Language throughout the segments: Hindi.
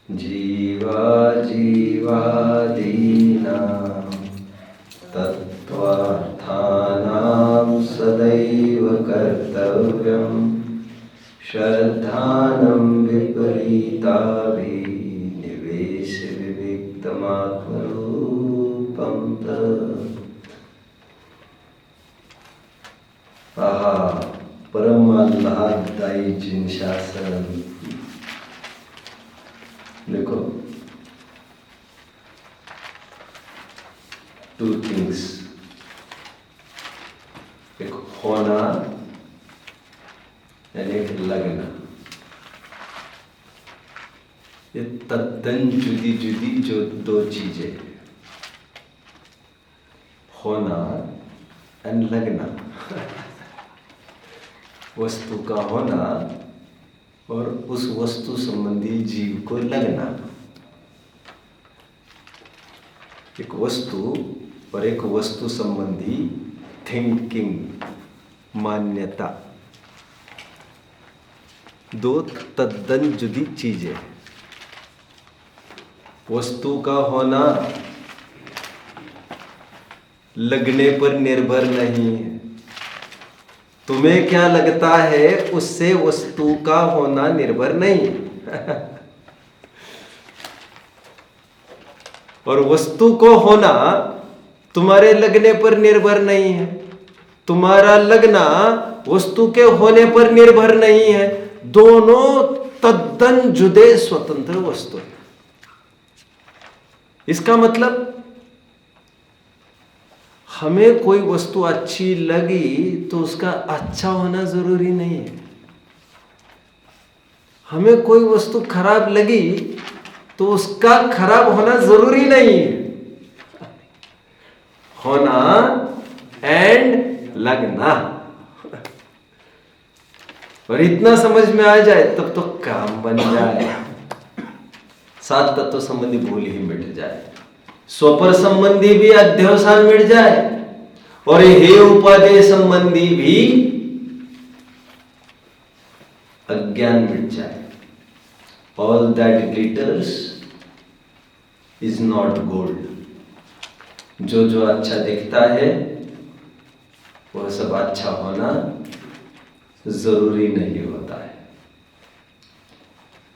जीवाजीवादीनां तत्त्वार्थानां सदैव कर्तव्यं श्रद्धानं विपरीताभिनिवेश विविक्तमात्मरूपं आहा परम आह्लाददायी जिन शासन। देखो, टू थिंग्स, एक होना यानी एक लगना। ये तद्दन जुदी जुदी जो दो चीजें, होना एंड लगना। वस्तु का होना और उस वस्तु संबंधी जीव को लगना। एक वस्तु और एक वस्तु संबंधी थिंकिंग, मान्यता, दो तद्दन जुदी चीजें। वस्तु का होना लगने पर निर्भर नहीं है। तुम्हें क्या लगता है उससे वस्तु का होना निर्भर नहीं। और वस्तु को होना तुम्हारे लगने पर निर्भर नहीं है। तुम्हारा लगना वस्तु के होने पर निर्भर नहीं है। दोनों तद्दन जुदे स्वतंत्र वस्तु है। इसका मतलब हमें कोई वस्तु अच्छी लगी तो उसका अच्छा होना जरूरी नहीं है। हमें कोई वस्तु खराब लगी तो उसका खराब होना जरूरी नहीं है। होना एंड लगना, और इतना समझ में आ जाए तब तो काम बन जाए। सात तत्व संबंधी भूल ही मिट जाए, स्वपर संबंधी भी अध्यवसान मिट जाए, और हे उपादेय संबंधी भी अज्ञान मिट जाए। All that glitters is not gold. जो जो अच्छा दिखता है वह सब अच्छा होना जरूरी नहीं होता है।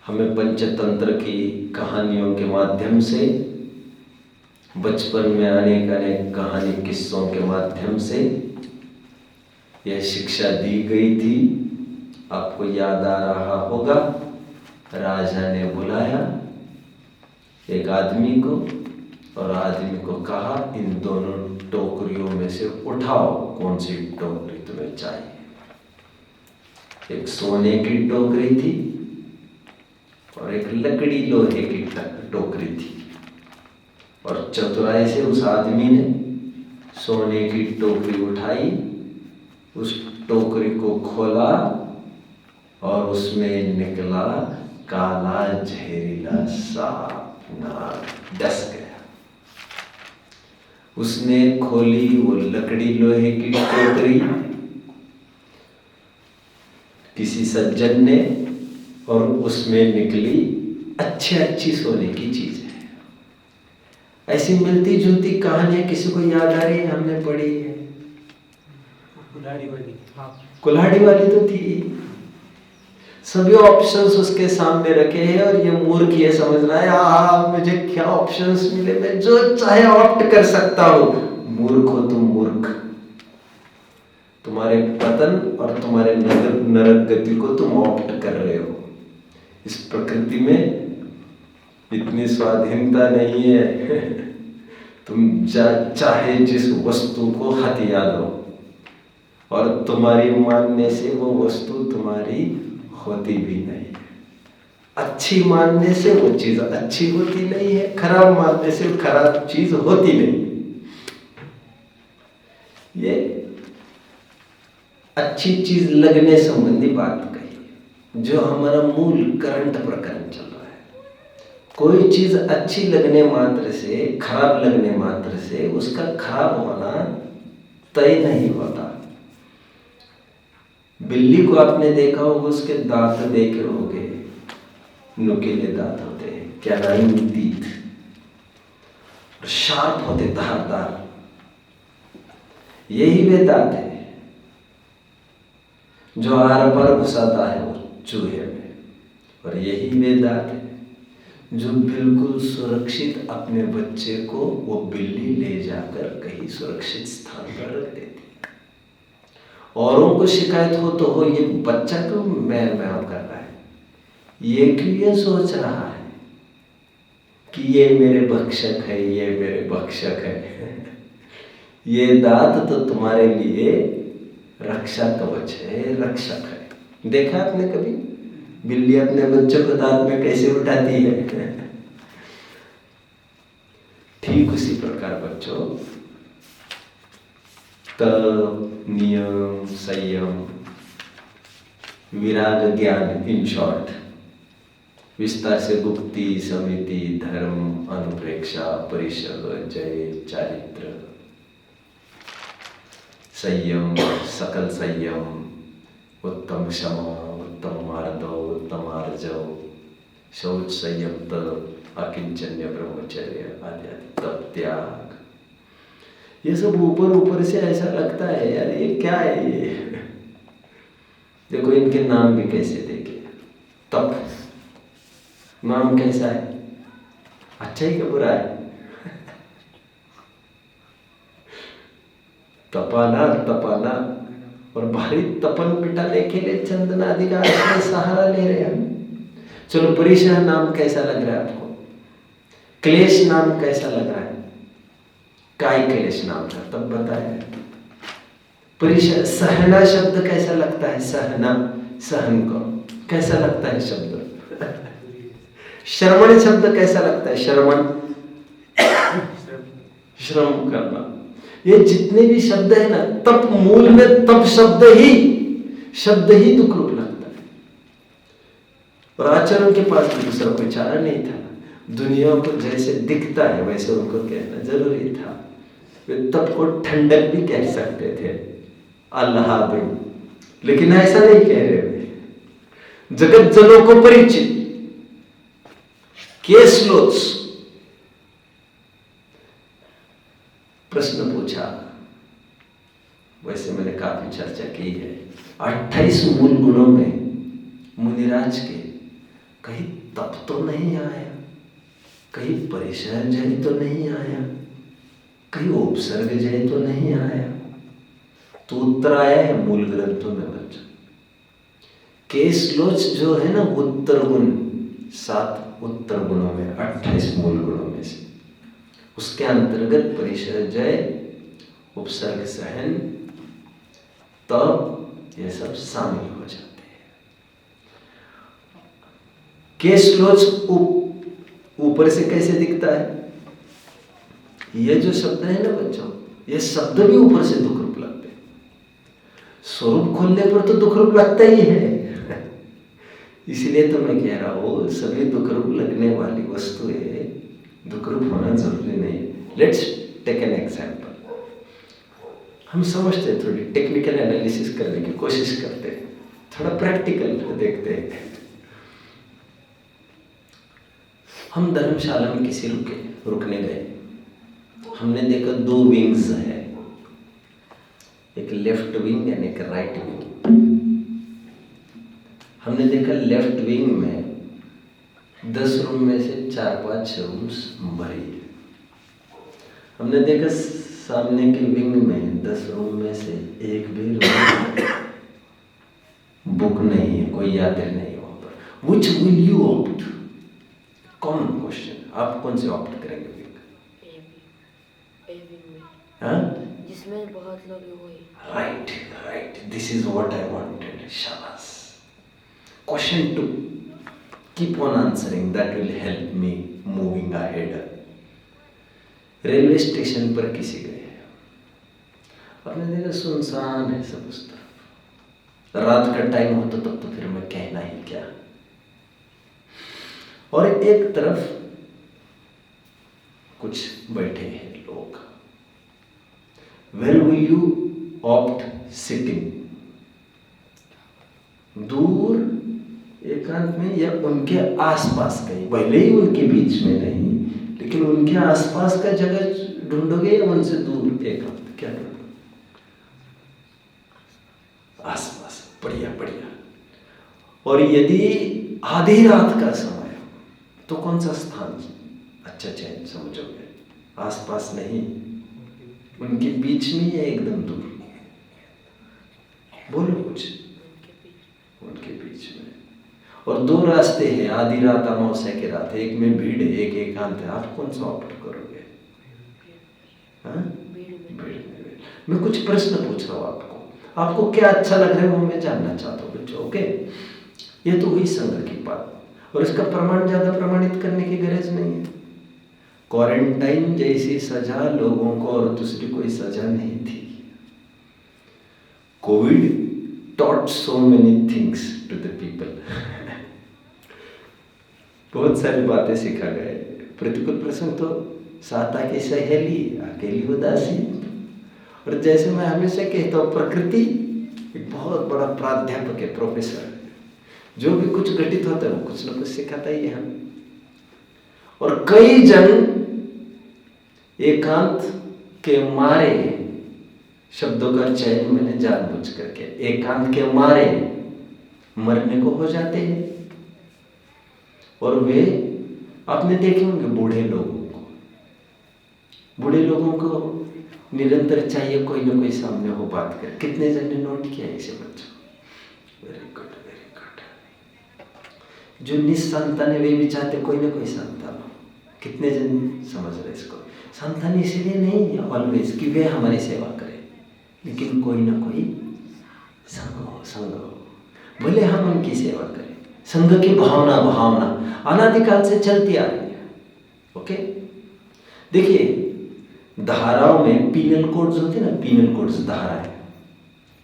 हमें पंचतंत्र की कहानियों के माध्यम से, बचपन में अनेक अनेक कहानी किस्सों के माध्यम से यह शिक्षा दी गई थी। आपको याद आ रहा होगा, राजा ने बुलाया एक आदमी को और आदमी को कहा, इन दोनों टोकरियों में से उठाओ, कौन सी टोकरी तुम्हें चाहिए। एक सोने की टोकरी थी और एक लकड़ी लोहे की टोकरी थी। और चतुराई से उस आदमी ने सोने की टोकरी उठाई, उस टोकरी को खोला और उसमें निकला काला जहरीला सांप, नाग डस गया। उसने खोली वो लकड़ी लोहे की टोकरी किसी सज्जन ने, और उसमें निकली अच्छी सोने की चीज है। ऐसी मिलती जुलती कहानियां किसी को याद आ रही है? हमने पढ़ी है। कुल्हाड़ी वाली तो थी। सभी ऑप्शंस उसके सामने रखे हैं और ये मूर्ख ये समझ रहा है मुझे क्या ऑप्शंस मिले, मैं जो चाहे ऑप्ट कर सकता हूं। मूर्ख हो तुम, मूर्ख। तुम्हारे पतन और तुम्हारे नरक गति को तुम ऑप्ट कर रहे हो। इस प्रकृति में इतनी स्वाधीनता नहीं है। तुम चाहे जिस वस्तु को हथिया दो, और तुम्हारी मानने से वो वस्तु तुम्हारी होती भी नहीं। अच्छी मानने से वो चीज अच्छी होती नहीं है, खराब मानने से खराब चीज होती नहीं। ये अच्छी चीज लगने संबंधी बात कही, जो हमारा मूल करंट प्रकरण चल रहा है। कोई चीज अच्छी लगने मात्र से, खराब लगने मात्र से उसका खराब होना तय नहीं होता। बिल्ली को आपने देखा होगा, उसके दांत देखे होंगे, नुकीले दांत होते हैं। कैनाइन टीथ, शार्प होते, धारदार। यही वे दांत है जो आर पार घुसाता है वो चूहे में, और यही वे दांत है जो बिल्कुल सुरक्षित अपने बच्चे को वो बिल्ली ले जाकर कहीं सुरक्षित स्थान पर रख देती है। औरों को शिकायत हो तो हो, ये बच्चा क्यों मैं कर रहा है, ये क्यों ये सोच रहा है कि ये मेरे भक्षक है, ये मेरे भक्षक है। ये दांत तो तुम्हारे लिए रक्षा कवच है, रक्षक है। देखा आपने कभी बिल्ली अपने बच्चों को दांत में कैसे उठाती है? ठीक उसी प्रकार बच्चों, तप, नियम, संयम, विराग, ज्ञान, इन शॉर्ट विस्तार से गुप्ति, समिति, धर्म, अनुप्रेक्षा, परिषद, जय, चारित्र, संयम, सकल संयम, उत्तम क्षमा, उत्तम मार्दव, उत्तम आर्जव, शौच, संयम, तप, अकिंचन्य, ब्रह्मचर्य आदि तप, त्याग, ये सब ऊपर ऊपर से ऐसा लगता है यार ये क्या है ये। देखो इनके नाम भी कैसे देखे। तप नाम कैसा है, अच्छा ही क्या बुरा है? तपाना तपाना, और भारी तपन मिटाने के लिए चंदन आदि का सहारा ले रहे हैं। चलो परिशह नाम कैसा लग रहा है आपको? क्लेश नाम कैसा लग रहा है? काय क्लेश नाम था तब बताया। परिशह, सहना शब्द कैसा लगता है? सहना, सहन को कैसा लगता है शब्द? श्रवण शब्द कैसा लगता है? श्रवण, श्रम करना। ये जितने भी शब्द है ना, तप मूल में तप शब्द ही दुख रूप लगता है। और आचरण के पास तो दूसरा कोई चारा नहीं था। दुनिया को जैसे दिखता है वैसे उनको कहना जरूरी था। वे तप को ठंडक भी कह सकते थे, आह्लादन, लेकिन ऐसा नहीं कह रहे वे। जगत जनों को परिचित केसलोच प्रश्न पूछा, वैसे मैंने काफी चर्चा की है। 28 मूल गुणों में मुनिराज के कहीं तप तो नहीं आया, कहीं परिशह जय तो नहीं आया, कहीं उपसर्ग जय तो नहीं आया, तो उत्तर आया है मूल ग्रंथों में बच्चों। केसलोच जो है ना उत्तर गुण, 7 उत्तर गुणों में 28 मूल गुणों में से, उसके अंतर्गत परिशह जय, उपसर्ग सहन, तप, ये सब शामिल हो जाते हैं। केसलोच ऊपर से कैसे दिखता है? ये जो शब्द है ना बच्चों, ये शब्द भी ऊपर से दुख रूप लगते हैं। स्वरूप खोलने पर तो दुख रूप लगता ही है। इसलिए तो मैं कह रहा हूं सभी दुख रूप लगने वाली वस्तुएं दुख रूप होना जरूरी नहीं है। Let's take an example. हम समझते हैं, थोड़ी टेक्निकल एनालिसिस करने की कोशिश करते हैं, थोड़ा प्रैक्टिकल देखते हैं। हम धर्मशाला में किसी रुकने गए, हमने देखा 2 विंग्स है, एक लेफ्ट विंग एंड एक राइट विंग। हमने देखा लेफ्ट विंग में 10 रूम में से 4-5 रूम्स भरी है। हमने देखा सामने के विंग में 10 रूम में से एक भी रूम बुक नहीं है, कोई यात्री नहीं है वहां पर। Which will you opt? Common question, आप कौन से ऑप्ट करेंगे? हाँ, जिसमें बहुत लोग हुए। Right right, this is what I wanted. शाबाश। Question 2, keep on answering, that will help me moving ahead. Railway station पर किसी गए, आपने देखा सुनसान है सब उस तरफ, रात का टाइम होता तब तो फिर मैं कहना ही क्या। और एक तरफ कुछ बैठे हैं लोग। Where will you opt sitting? दूर एक एकांत में या उनके आसपास कहीं, भले ही उनके बीच में नहीं, लेकिन उनके आसपास का जगह ढूंढोगे या उनसे दूर एकांत, क्या ढूंढोगे? आसपास। बढ़िया बढ़िया। और यदि आधी रात का समय हो तो कौन सा स्थान अच्छा चयन समझोगे? आसपास नहीं, उनके बीच में या एकदम दूर? बोलो कुछ। उनके बीच में। और दो रास्ते हैं, आधी रात अमावस्या की रात है, एक में भीड़ है, एक एकांत है, आप कौन सा ऑप्ट करोगे? भीड़ में। मैं कुछ प्रश्न पूछ रहा हूँ आपको क्या अच्छा लग रहा है वो मैं जानना चाहता हूँ बच्चों। ओके, ये तो हुई संघ की बात, और इसका प्रमाण ज्यादा प्रमाणित करने की गरज नहीं है। क्वारंटाइन जैसी सजा लोगों को और दूसरी कोई सजा नहीं थी। Covid taught so many things to the people. बहुत सारी बातें सिखा गए। प्रतिकूल प्रसंग तो साता की सहेली, अकेली उदासी। और जैसे मैं हमेशा कहता हूँ, प्रकृति एक बहुत बड़ा प्राध्यापक है, प्रोफेसर। जो भी कुछ घटित होता है वो कुछ ना कुछ सिखाता ही है हमें। और कई जन एकांत के मारे, शब्दों का चयन मैंने जानबूझ करके, एकांत के मारे मरने को हो जाते हैं। और वे, आपने देखे होंगे बूढ़े लोगों को निरंतर चाहिए कोई ना कोई सामने हो बात कर। कितने जन ने नोट किया इसे बच्चों? Very good very good. जो निस्संतान है वे भी चाहते कोई ना कोई संतान हो। कितने जन समझ रहे इसको? संतान इसलिए नहीं ऑलवेज कि वे हमारी सेवा करें, लेकिन कोई ना कोई संग हो, भले हम उनकी सेवा करें। संघ की भावना अनादिकाल से चलती आ रही है। ओके, देखिए धाराओं में पीनल कोड्स होते हैं ना, पीनल कोड्स धारा है,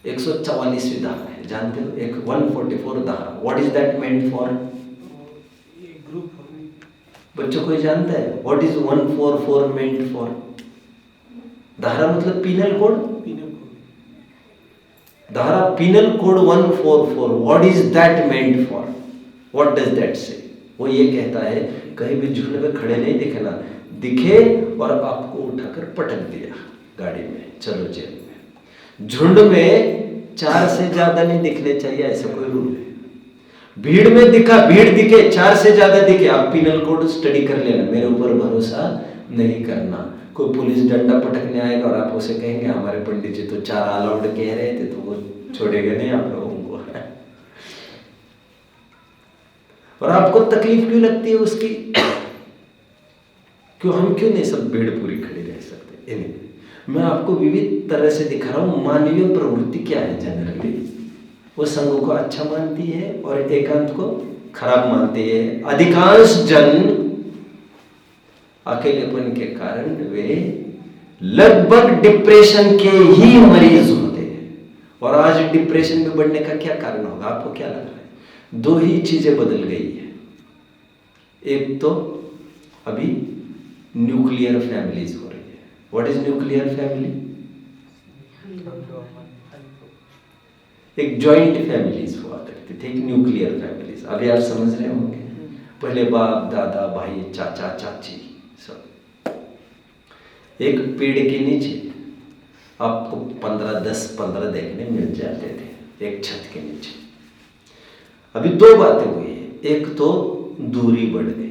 144वीं धारा है, जानते हो? एक 144 धारा, what is that meant for? बच्चों कोई जानता है व्हाट इज 144 मेंट फॉर? धारा मतलब पीनल कोड। धारा penal code 144, what is that meant for? What does that say? वो ये कहता है कहीं भी झुंड में खड़े नहीं दिखे और आपको उठाकर पटक दिया गाड़ी में, चलो जेल में। झुंड में 4 से ज्यादा नहीं दिखने चाहिए, ऐसा कोई रूल है। भीड़ में भीड़ दिखे, 4 से ज्यादा दिखे, आप पीनल कोड स्टडी कर लेना, मेरे ऊपर भरोसा नहीं करना। कोई पुलिस डंडा पटकने आएगा और आप उसे कहेंगे हमारे पंडित जी तो 4 अलाउड कह रहे थे, तो वो छोड़ेगा नहीं आप लोगों को। और आपको तकलीफ क्यों लगती है उसकी? हम क्यों नहीं सब भीड़ पूरी खड़ी रह सकते? मैं आपको विविध तरह से दिखा रहा हूं मानवीय प्रवृत्ति क्या है। जनरली वो संघ को अच्छा मानती है और एकांत को खराब मानती है। अधिकांश जन अकेलेपन के कारण वे लगभग डिप्रेशन के ही मरीज होते हैं। और आज डिप्रेशन में बढ़ने का क्या कारण होगा? आपको क्या लग रहा है? 2 ही चीजें बदल गई है। एक तो अभी न्यूक्लियर फैमिलीज हो रही है। What is nuclear family? एक जॉइंट फैमिलीज हुआ करती थी, एक न्यूक्लियर फैमिलीज। अभी आप समझ रहे होंगे, पहले बाप दादा भाई चाचा चाची सब एक पेड़ के नीचे, आपको 10-15 देखने मिल जाते थे एक छत के नीचे। अभी 2 बातें हुई है, एक तो दूरी बढ़ गई।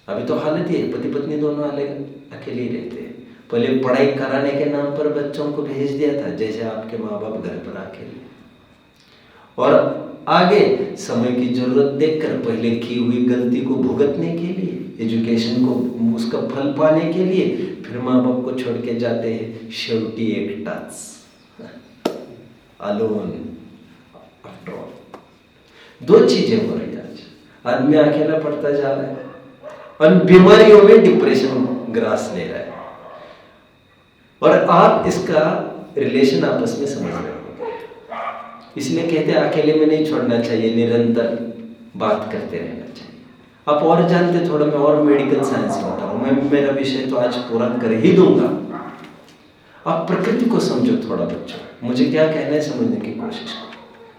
अभी तो हालत ये है, पति पत्नी दोनों अकेले ही रहते हैं। पहले पढ़ाई कराने के नाम पर बच्चों को भेज दिया था, जैसे आपके माँ बाप घर पर अकेले। और आगे समय की जरूरत देखकर पहले की हुई गलती को भुगतने के लिए, एजुकेशन को उसका फल पाने के लिए फिर माँ बाप को छोड़ के जाते हैं। शेवटी एकटाच, अलोन आफ्टर ऑल। 2 चीजें हो रही है आज। आदमी अकेला पड़ता जा रहा है और बीमारियों में डिप्रेशन ग्रास ले रहा है। और आप इसका रिलेशन आपस में समझ रहे हो, इसलिए कहते हैं अकेले में नहीं छोड़ना चाहिए, निरंतर बात करते रहना चाहिए। आप और जानते थोड़ा, मैं और मेडिकल साइंस बता रहा हूँ, मैं मेरा विषय तो आज पूरा कर ही दूंगा। आप प्रकृति को समझो थोड़ा बच्चों। मुझे क्या कहना है समझने की कोशिश करो।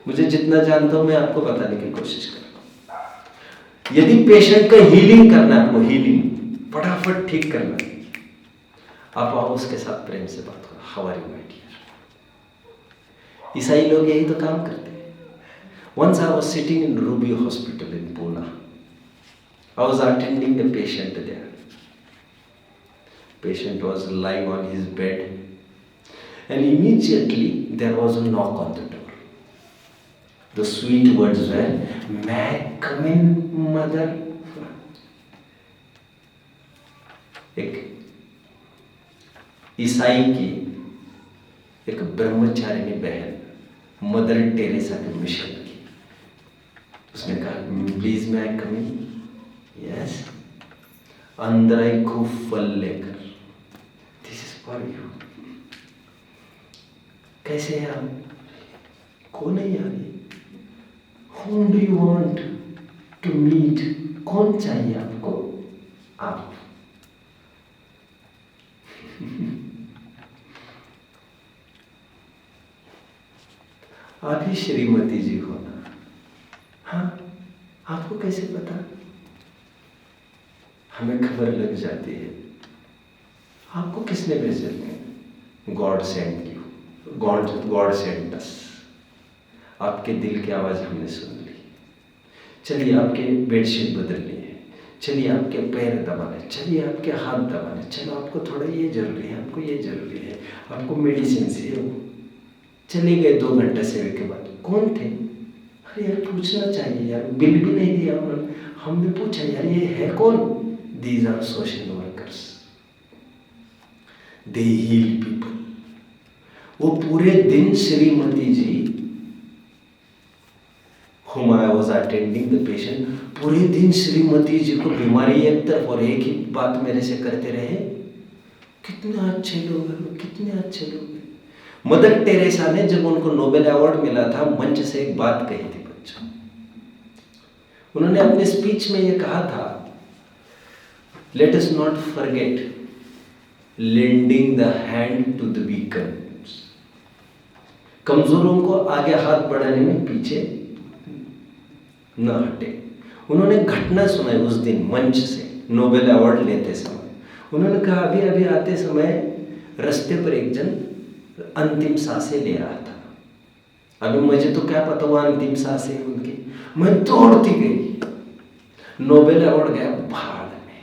मुझे जितना जानता हूँ मैं आपको बताने की कोशिश कर रहा हूँ। यदि पेशेंट का हीलिंग करना है, आपको हीलिंग फटाफट ठीक करना है, आप आओ उसके साथ प्रेम से बात करो, how are you my dear. ईसाई लोग यही तो काम करते हैं। Once I was sitting in Ruby Hospital in Pune. I was attending a patient there. Patient was lying on his bed, and immediately there was a knock on the door. The sweet words were, "May I come in, mother?" एक ईसाई की एक ब्रह्मचारिणी बहन मदर टेरेसा के मिशन की, उसने कहा, "प्लीज मैं कम इन?" यस। अंदर आई खूब फल लेकर, "दिस इज फॉर यू।" कैसे हैं आप? कौन है यार ये? Whom do you want to meet? कौन चाहिए आपको? आप। आप ही श्रीमती जी हो ना? हाँ, आपको कैसे पता? हमें खबर लग जाती है। आपको किसने भेजा? God send you, God send us. आपके दिल की आवाज हमने सुन ली। चलिए आपके बेडशीट बदलनी है, चलिए आपके पैर दबाने, चलिए आपके हाथ दबाने, चलो आपको थोड़ा ये जरूरी है, आपको ये जरूरी है, आपको मेडिसिन चाहिए। चले गए 2 घंटे सेवे के बाद। कौन थे? अरे यार पूछना चाहिए यार, बिल भी नहीं दिया उन्होंने। हमने पूछा यार ये है कौन? These are social workers, they heal people. वो पूरे दिन श्रीमती जी whom I was attending the patient, पूरे दिन श्रीमती जी को बीमारी एक तरफ और एक ही बात मेरे से करते रहे, कितने अच्छे लोग हैं, कितने अच्छे लोग हैं। मदर टेरेसा ने जब उनको नोबेल अवार्ड मिला था, मंच से एक बात कही थी बच्चों। उन्होंने अपने स्पीच में ये कहा था, let us not forget lending the hand to the weakers. कमजोरों को आगे हाथ बढ़ाने में पीछे न हटे। उन्होंने घटना सुनाई उस दिन मंच से, नोबेल अवार्ड लेते समय। उन्होंने कहा, अभी अभी आते समय रास्ते पर एक जन अंतिम सांसें ले रहा था। अभी मुझे तो क्या पता वो अंतिम सांसें उनकी। मैं दौड़ती गई, नोबेल अवार्ड गया भाड़ में।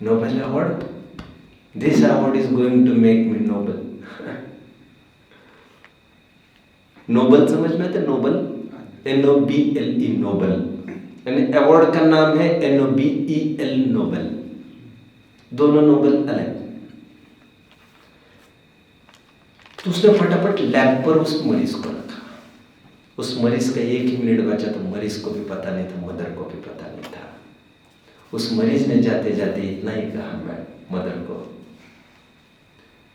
Nobel award, this award is going to make me noble. Noble समझ में आते? Nobel, NOBLE, Nobel. अवार्ड का नाम है NOBEL, नोबल। दोनों नोबल अलग। तो उसने फटाफट लैब पर उस मरीज को रखा। उस मरीज का 1 ही मिनट बचा तो मरीज को भी पता नहीं था, मदर को भी पता नहीं था। उस मरीज ने जाते जाते इतना ही कहा मैं मदर को,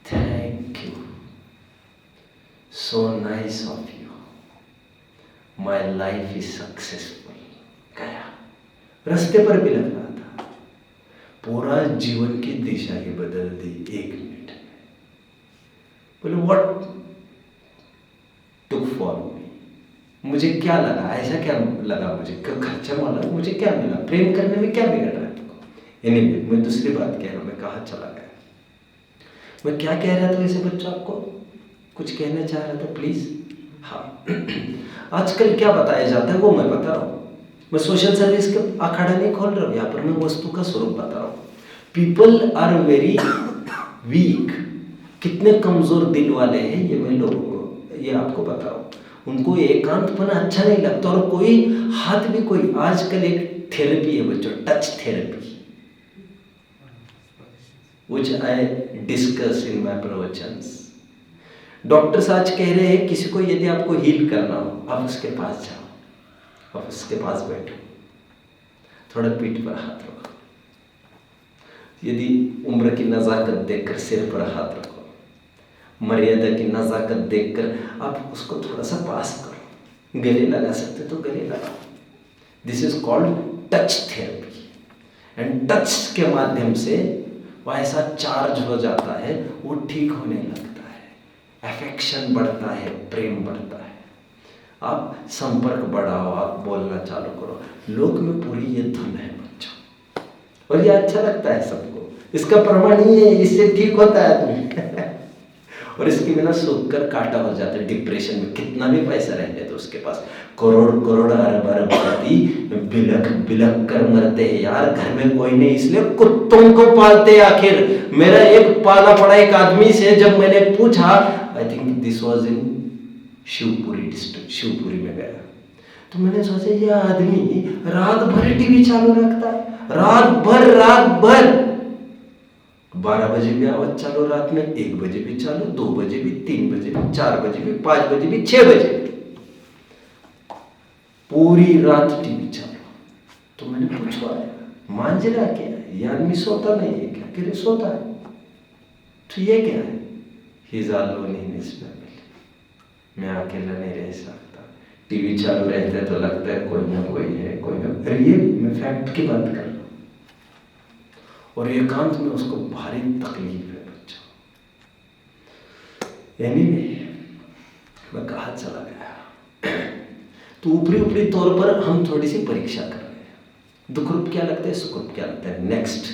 thank you, so nice of you, my life is successful. गया। रास्ते पर भी लग रहा था। पूरा जीवन की दिशा ही बदल दी 1 मिनट में। बोले व्हाट टुक फॉर मी, मुझे क्या लगा, ऐसा क्या लगा, मुझे खर्चा वाला मुझे क्या मिला, प्रेम करने में क्या बिगड़ रहा है तुमको? एनीवे, मैं दूसरी बात कह रहा हूं, मैं कहाँ चला गया। मैं क्या कह रहा था वैसे बच्चों? आपको कुछ कहना चाह रहा था, प्लीज। हाँ, आजकल क्या बताया जाता है वो मैं बता रहा हूँ। मैं सोशल सर्विस का अखाड़ा नहीं खोल रहा हूँ, यहाँ पर मैं वस्तु का स्वरूप बता रहा हूँ। People are very weak. कितने कमजोर दिल वाले हैं ये मैं लोगों को, ये आपको बता रहा हूँ। उनको एकांतपना अच्छा नहीं लगता, और कोई हाथ भी, कोई आजकल एक थेरेपी है बच्चों, touch therapy, which I discuss in my प्रवचन्स। डॉक्टर्स आज कह रहे हैं किसी को यदि आपको हील करना हो, आप उसके पास जाओ, आप उसके पास बैठो, थोड़ा पीठ पर हाथ रखो, यदि उम्र की नज़ाकत देखकर सिर पर हाथ रखो, मर्यादा की नज़ाकत देखकर आप उसको थोड़ा सा पास करो, गले लगा सकते तो गले लगाओ। This is called touch therapy. And touch के माध्यम से वो ऐसा चार्ज हो जाता है, वो ठीक होने लगता है, अफेक्शन बढ़ता है, प्रेम बढ़ता है। आप संपर्क बढ़ाओ, आप बोलना चालू करो। लोक में पूरी ये धुन है बच्चों, और ये अच्छा लगता है सबको। इसका प्रमाण ही है, इससे ठीक होता है आदमी और इसके बिना सूख कर काटा हो जाता है। डिप्रेशन में कितना भी पैसा रहने तो उसके पास करोड़ करोड़ अरब अरब आदमी बिलख बिलख कर मरते हैं यार। घर में कोई नहीं, इसलिए कुत्तों को पालते आखिर। मेरा एक पाला पड़ा एक आदमी से जब मैंने पूछा, I think this was in Shivpuri district, Shivpuri में गया, तो मैंने सोचा ये आदमी रात भर टीवी चालू रखता है, रात भर 12 बजे भी आवाज चालू, रात में 1 बजे भी चालू, 2 बजे भी, 3 बजे भी, 4 बजे भी, 5 बजे भी, 6 बजे भी, पूरी रात टीवी चालू। तो मैंने पूछा मांजरा क्या है, ये आदमी सोता नहीं है क्या? कि सोता है। तो ये क्या है? He is alone in his family, मैं अकेला नहीं रह सकता। टीवी चालू रहता है तो लगता है कोई ना कोई है, कोई ना। रियल मैं फैक्ट की बात कर रहा हूँ। और एकांत में उसको भारी तकलीफ है बच्चा। एनीवे, मैं कहा चला गया। तो ऊपरी तौर पर हम थोड़ी सी परीक्षा कर रहे हैं। दुख रूप क्या लगता है, सुख रूप क्या लगता है। नेक्स्ट,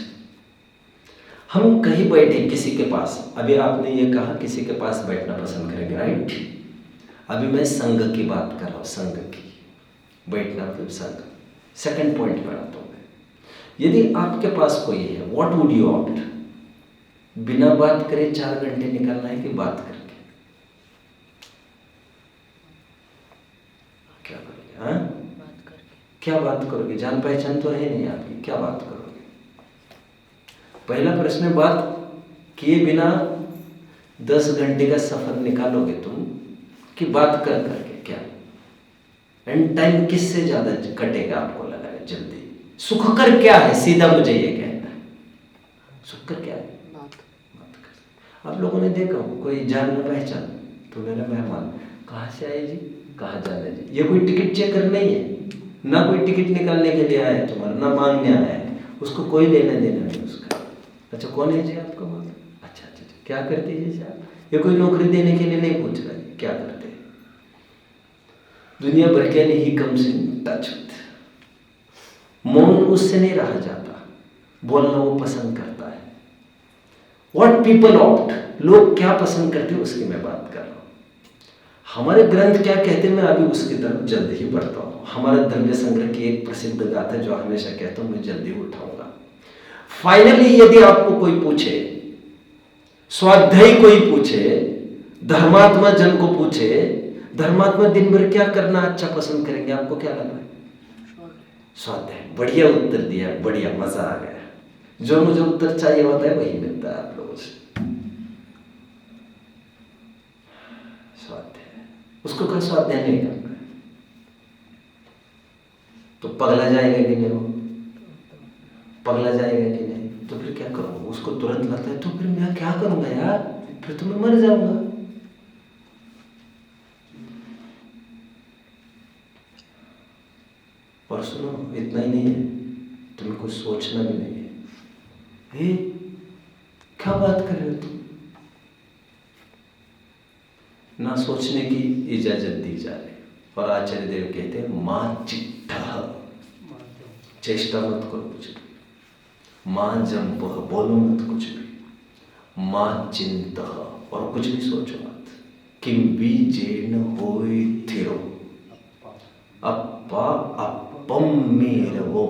हम कहीं बैठे किसी के पास, अभी आपने ये कहा किसी के पास बैठना पसंद करेंगे, राइट। अभी मैं संघ की बात कर रहा हूँ, संघ की, बैठना मतलब संघ। सेकंड पॉइंट पर आता हूँ। यदि आपके पास कोई है, व्हाट वुड यू ऑप्ट? बिना बात करे 4 घंटे निकालना है कि बात करके? क्या करोगे? हाँ, बात करके। क्या बात करोगे? जान पहचान तो है नहीं आपकी, क्या बात करोगे? पहला प्रश्न, बात किए बिना 10 घंटे का सफर निकालोगे तुम कि बात कर करके? क्या एंड टाइम किससे ज्यादा कटेगा आपको लगा है जल्दी? सुख कर क्या है, सीधा मुझे ये कहना है, सुख कर क्या है? बात कर। आप लोगों ने देखा कोई जान न पहचान, तो मेरा मेहमान कहाँ से आए जी, कहाँ जाना जी, ये कोई टिकट चेकर नहीं है, ना कोई टिकट निकालने के लिए आया तुम्हारा, ना मांगने आया है, उसको कोई लेना देना नहीं उसका। अच्छा कौन है जी आपको मालूम? अच्छा, क्या करते हैं जी आप? ये कोई नौकरी देने के लिए नहीं पूछ रहा है, क्या करते हैं? दुनिया भर के नहीं कम से टच होते, मौन उससे नहीं रहा जाता, बोलना वो पसंद करता है। व्हाट पीपल ऑप्ट, लोग क्या पसंद करते हैं उसकी मैं बात कर रहा हूं। हमारे ग्रंथ क्या कहते हैं, मैं अभी उसकी तरफ जल्द ही बढ़ता हूं। हमारा द्रव्य संग्रह की एक प्रसिद्ध गाथा जो हमेशा कहता हूं, मैं जल्दी उठाऊंगा। फाइनली यदि आपको कोई पूछे, स्वाध्यायी कोई पूछे, धर्मात्मा जन को पूछे, धर्मात्मा दिन भर क्या करना अच्छा पसंद करेंगे, आपको क्या लग रहा है? स्वाध्याय। बढ़िया उत्तर दिया, बढ़िया, मजा आ गया। जो मुझे उत्तर चाहिए होता है वही मिलता है आप लोगों से। स्वाध्याय, उसको क्या स्वाध्याय नहीं करना है तो पगला जाएगा कि नहीं? वो पगला जाएगा कि नहीं? तो फिर क्या करूंगा? उसको तुरंत लगता है तो फिर मैं क्या करूंगा यार, फिर तो मैं मर जाऊंगा। और सुनो, इतना ही नहीं है, तुम्हें कुछ सोचना भी नहीं है। क्या बात कर रहे हो तुम? ना सोचने की इजाजत दी जा रही। और आचार्य देव कहते हैं मां चिट्ठा, चेष्टा मत करो कुछ भी, मां जंप, बोलो मत कुछ भी, मां चिंता, और कुछ भी सोचो मत। किम बीजेन होय थिरो, अप्पा अपम मेरवो।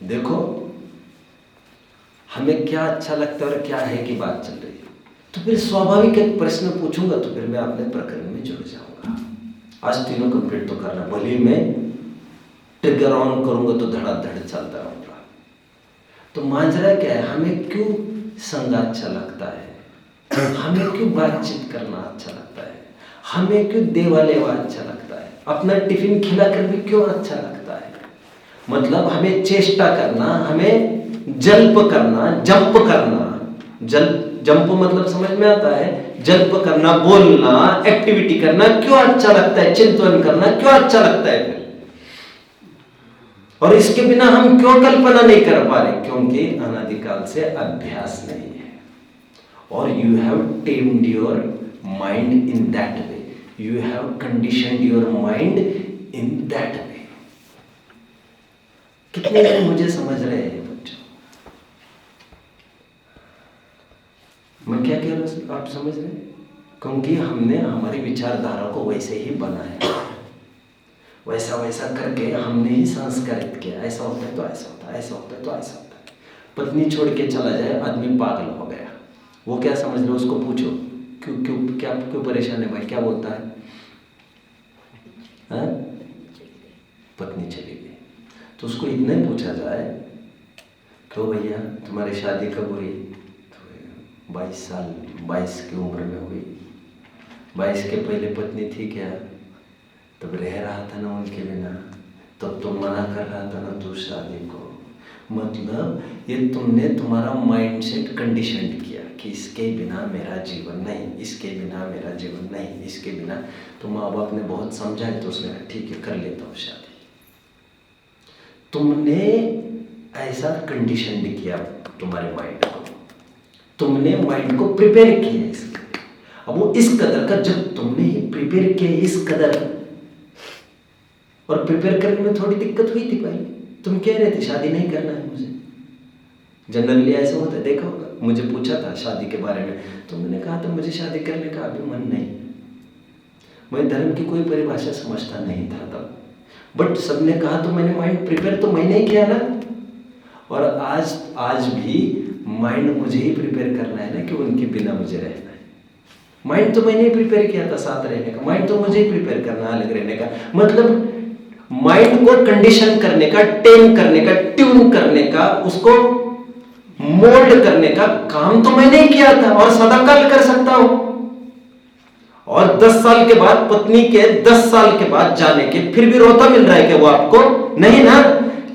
देखो हमें क्या अच्छा लगता है और क्या है की बात चल रही है, तो फिर स्वाभाविक एक प्रश्न पूछूंगा तो फिर मैं अपने प्रकरण में जुड़ जाऊंगा। आज तीनों कंप्लीट तो करना, भले मैं ट्रिगर ऑन करूंगा तो धड़ाधड़ चलता रहूंगा। तो मांजरा क्या है, हमें क्यों संग अच्छा लगता है, हमें क्यों बातचीत करना अच्छा लगता है, हमें क्यों देवा लेवा अच्छा लगता है, अपना टिफिन खिलाकर भी क्यों अच्छा लगता है। मतलब हमें चेष्टा करना, हमें जल्प करना, जंप करना, जंप मतलब समझ में आता है, जल्प करना, बोलना, एक्टिविटी करना क्यों अच्छा लगता है, चिंतन करना क्यों अच्छा लगता है फिर। और इसके बिना हम क्यों कल्पना नहीं कर पा रहे, क्योंकि अनादिकाल से अभ्यास नहीं है। और you have tamed your mind in that way, you have conditioned your mind in that way. कितने लोग मुझे समझ रहे हैं बच्चों? मैं क्या कह रहा हूं, आप समझ रहे हैं? क्योंकि हमने हमारी विचारधारा को वैसे ही बनाया, वैसा वैसा करके हमने ही संस्कारित किया। ऐसा होता है तो ऐसा होता है, ऐसा होता है तो ऐसा होता है। पत्नी छोड़ के चला जाए, आदमी पागल हो गया। वो क्या समझ लो, उसको पूछो क्यों परेशान है भाई, क्या बोलता है? हाँ? पत्नी चली गई। तो उसको इतना ही पूछा जाए, क्यों भैया तुम्हारी शादी कब हुई? तो 22 साल, 22 की उम्र में हुई। 22 के पहले पत्नी थी क्या? तब रह रहा था ना उनके बिना, तब तो मना कर रहा था ना तू शादी को। मतलब ये तुमने तुम्हारा माइंडसेट कंडीशनड किया कि इसके बिना मेरा जीवन नहीं, इसके बिना मेरा जीवन नहीं, इसके बिना। तो माँ बाप ने बहुत समझाया तो उसने कहा ठीक है कर लेता हूँ शादी। तुमने ऐसा कंडीशनड किया तुम्हारे माइंड को, तुमने माइंड को प्रिपेयर किया इसके। अब वो इस कदर का, जब तुमने ही प्रिपेयर किया इस कदर, और प्रिपेयर करने में थोड़ी दिक्कत हुई थी पहले, तुम कह रहे थे शादी नहीं करना है मुझे। जनरली ऐसा होता है, देखा होगा, मुझे पूछा था शादी के बारे में तो मैंने कहा था मुझे शादी करने का अभी मन नहीं। मैं धर्म की कोई परिभाषा समझता नहीं था तब, बट सबने कहा तो मैंने माइंड प्रिपेयर तो मैंने ही किया ना। और आज भी माइंड मुझे ही प्रिपेयर करना है ना कि उनके बिना मुझे रहना है। माइंड तो मैंने ही प्रिपेयर किया था साथ रहने का, माइंड तो मुझे ही प्रिपेयर करना अलग रहने का। मतलब माइंड को कंडीशन करने का, टेम करने का, ट्यून करने का, उसको मोल्ड करने का काम तो मैंने ही किया था और सदाकाल कर सकता हूं। और 10 साल के बाद, पत्नी के 10 साल के बाद जाने के फिर भी रोता मिल रहा है क्या वो आपको? नहीं ना।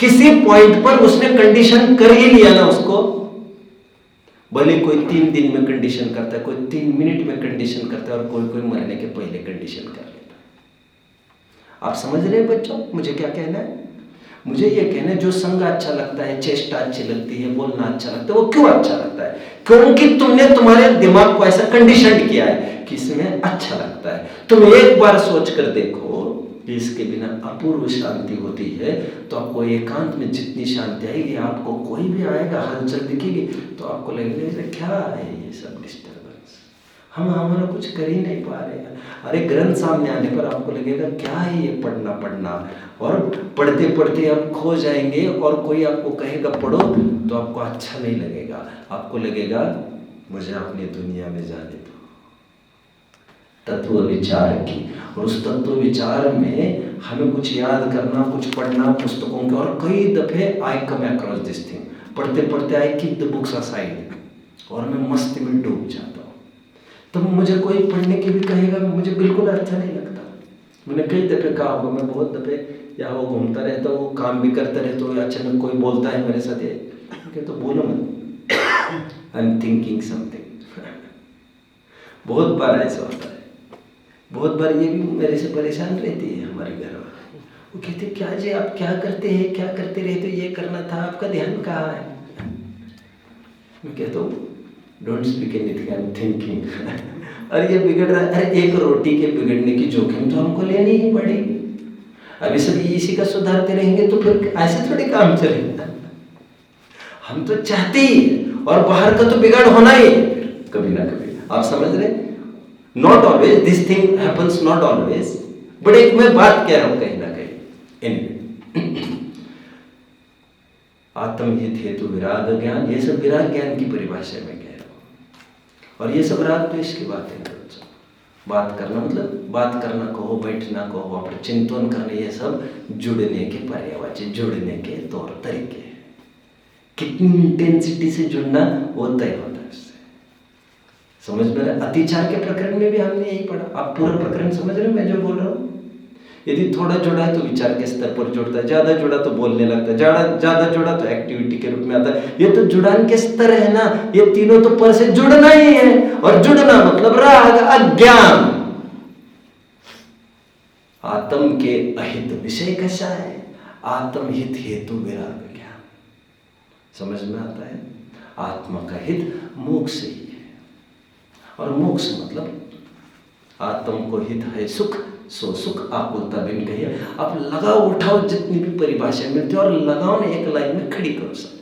किसी पॉइंट पर उसने कंडीशन कर ही लिया ना उसको। भले कोई 3 दिन में कंडीशन करता है, कोई 3 मिनट में कंडीशन करता है, और कोई मरने के पहले कंडीशन कर लेता है। आप समझ रहे हैं बच्चों मुझे क्या कहना है? मुझे ये कहना है जो संग अच्छा लगता है, चेष्टा अच्छी लगती है, बोलना अच्छा लगता है, वो क्यों अच्छा लगता है? क्योंकि तुमने तुम्हारे दिमाग को ऐसा कंडीशन किया है कि इसमें अच्छा लगता है। तुम एक बार सोच कर देखो कि इसके बिना अपूर्व शांति होती है, तो आपको एकांत में जितनी शांति आएगी, आपको कोई भी आएगा हलचल दिखेगी तो आपको लगेगा क्या है ये सब डिस्टर्बेंस, हम हमारा कुछ कर ही नहीं पा रहे हैं। अरे ग्रंथ सामने आने पर आपको लगेगा क्या है ये पढ़ना, और पढ़ते पढ़ते आप खो जाएंगे, और कोई आपको कहेगा पढ़ो तो आपको अच्छा नहीं लगेगा, आपको लगेगा मुझे अपनी दुनिया में जाने दो। तत्व विचार की, और उस तत्व विचार में हमें कुछ याद करना, कुछ पढ़ना पुस्तकों के, और कई दफे आई कम अक्रॉस दिस थिंग, पढ़ते पढ़ते I keep the books aside, और मैं मस्ती में डूब जाता हूँ। तो मुझे कोई पढ़ने के भी कहेगा मुझे बिल्कुल अच्छा नहीं लगता। मैंने कई दफे कहा होगा, मैं बहुत दफे या वो घूमता रहता हूँ, काम भी करता रहता हूँ, अचानक कोई बोलता है मेरे साथ, ये तो बोलो मत, आई एम थिंकिंग समथिंग। बहुत बार ऐसा होता है, बहुत बार ये भी मेरे से परेशान रहती है हमारे घर वाले। वो कहते क्या जी आप क्या करते हैं, क्या करते रहते, ये करना था, आपका ध्यान कहाँ है? मैं कहता हूँ don't speak anything, I am thinking. और ये बिगड़ रहा है। अरे एक रोटी के बिगड़ने की जोखिम तो हमको लेनी ही पड़ेगी। अभी सब इसी का सुधारते रहेंगे तो फिर ऐसे थोड़ी काम चलेगा। हम तो चाहते ही, और बाहर का तो बिगाड़ होना ही है कभी ना कभी। आप समझ रहे? Not always this thing happens, not always, but एक मैं बात कह रहा हूं कहीं ना कहीं। एनीवे, आत्महित हेतु विराग ज्ञान, ये सब विराग ज्ञान की परिभाषा में कह रहा हूं। और ये सब राग द्वेष की बातें हैं। बात करना मतलब बात करना कहो, बैठना कहो, अपने चिंतन करना, ये सब जुड़ने के पर्यायवाची, जुड़ने के तौर तरीके। कितनी इंटेंसिटी से जुड़ना वो तय होता है उससे। समझ में रहा? अतिचार के प्रकरण में भी हमने यही पढ़ा। आप पूरा प्रकरण समझ रहे हो मैं जो बोल रहा हूँ? यदि थोड़ा जुड़ा है तो विचार के स्तर पर जुड़ता है, ज्यादा जुड़ा तो बोलने लगता है, ज्यादा जुड़ा तो एक्टिविटी के रूप में आता है। ये तो जुड़ान के स्तर है ना, ये तीनों तो पर से जुड़ना ही है। और जुड़ना मतलब राग अज्ञान। आत्म के अहित विषय कैसा है? आत्महित हेतु विराग ज्ञान। समझ में आता है? आत्मा का हित मोक्ष ही है। और मोक्ष मतलब आत्म को हित है सुख, सो सुख आकुलता बिन कहिए। आप लगाओ उठाओ जितनी भी परिभाषा मिलती है और लगाओ ने एक लाइन में खड़ी करो सब।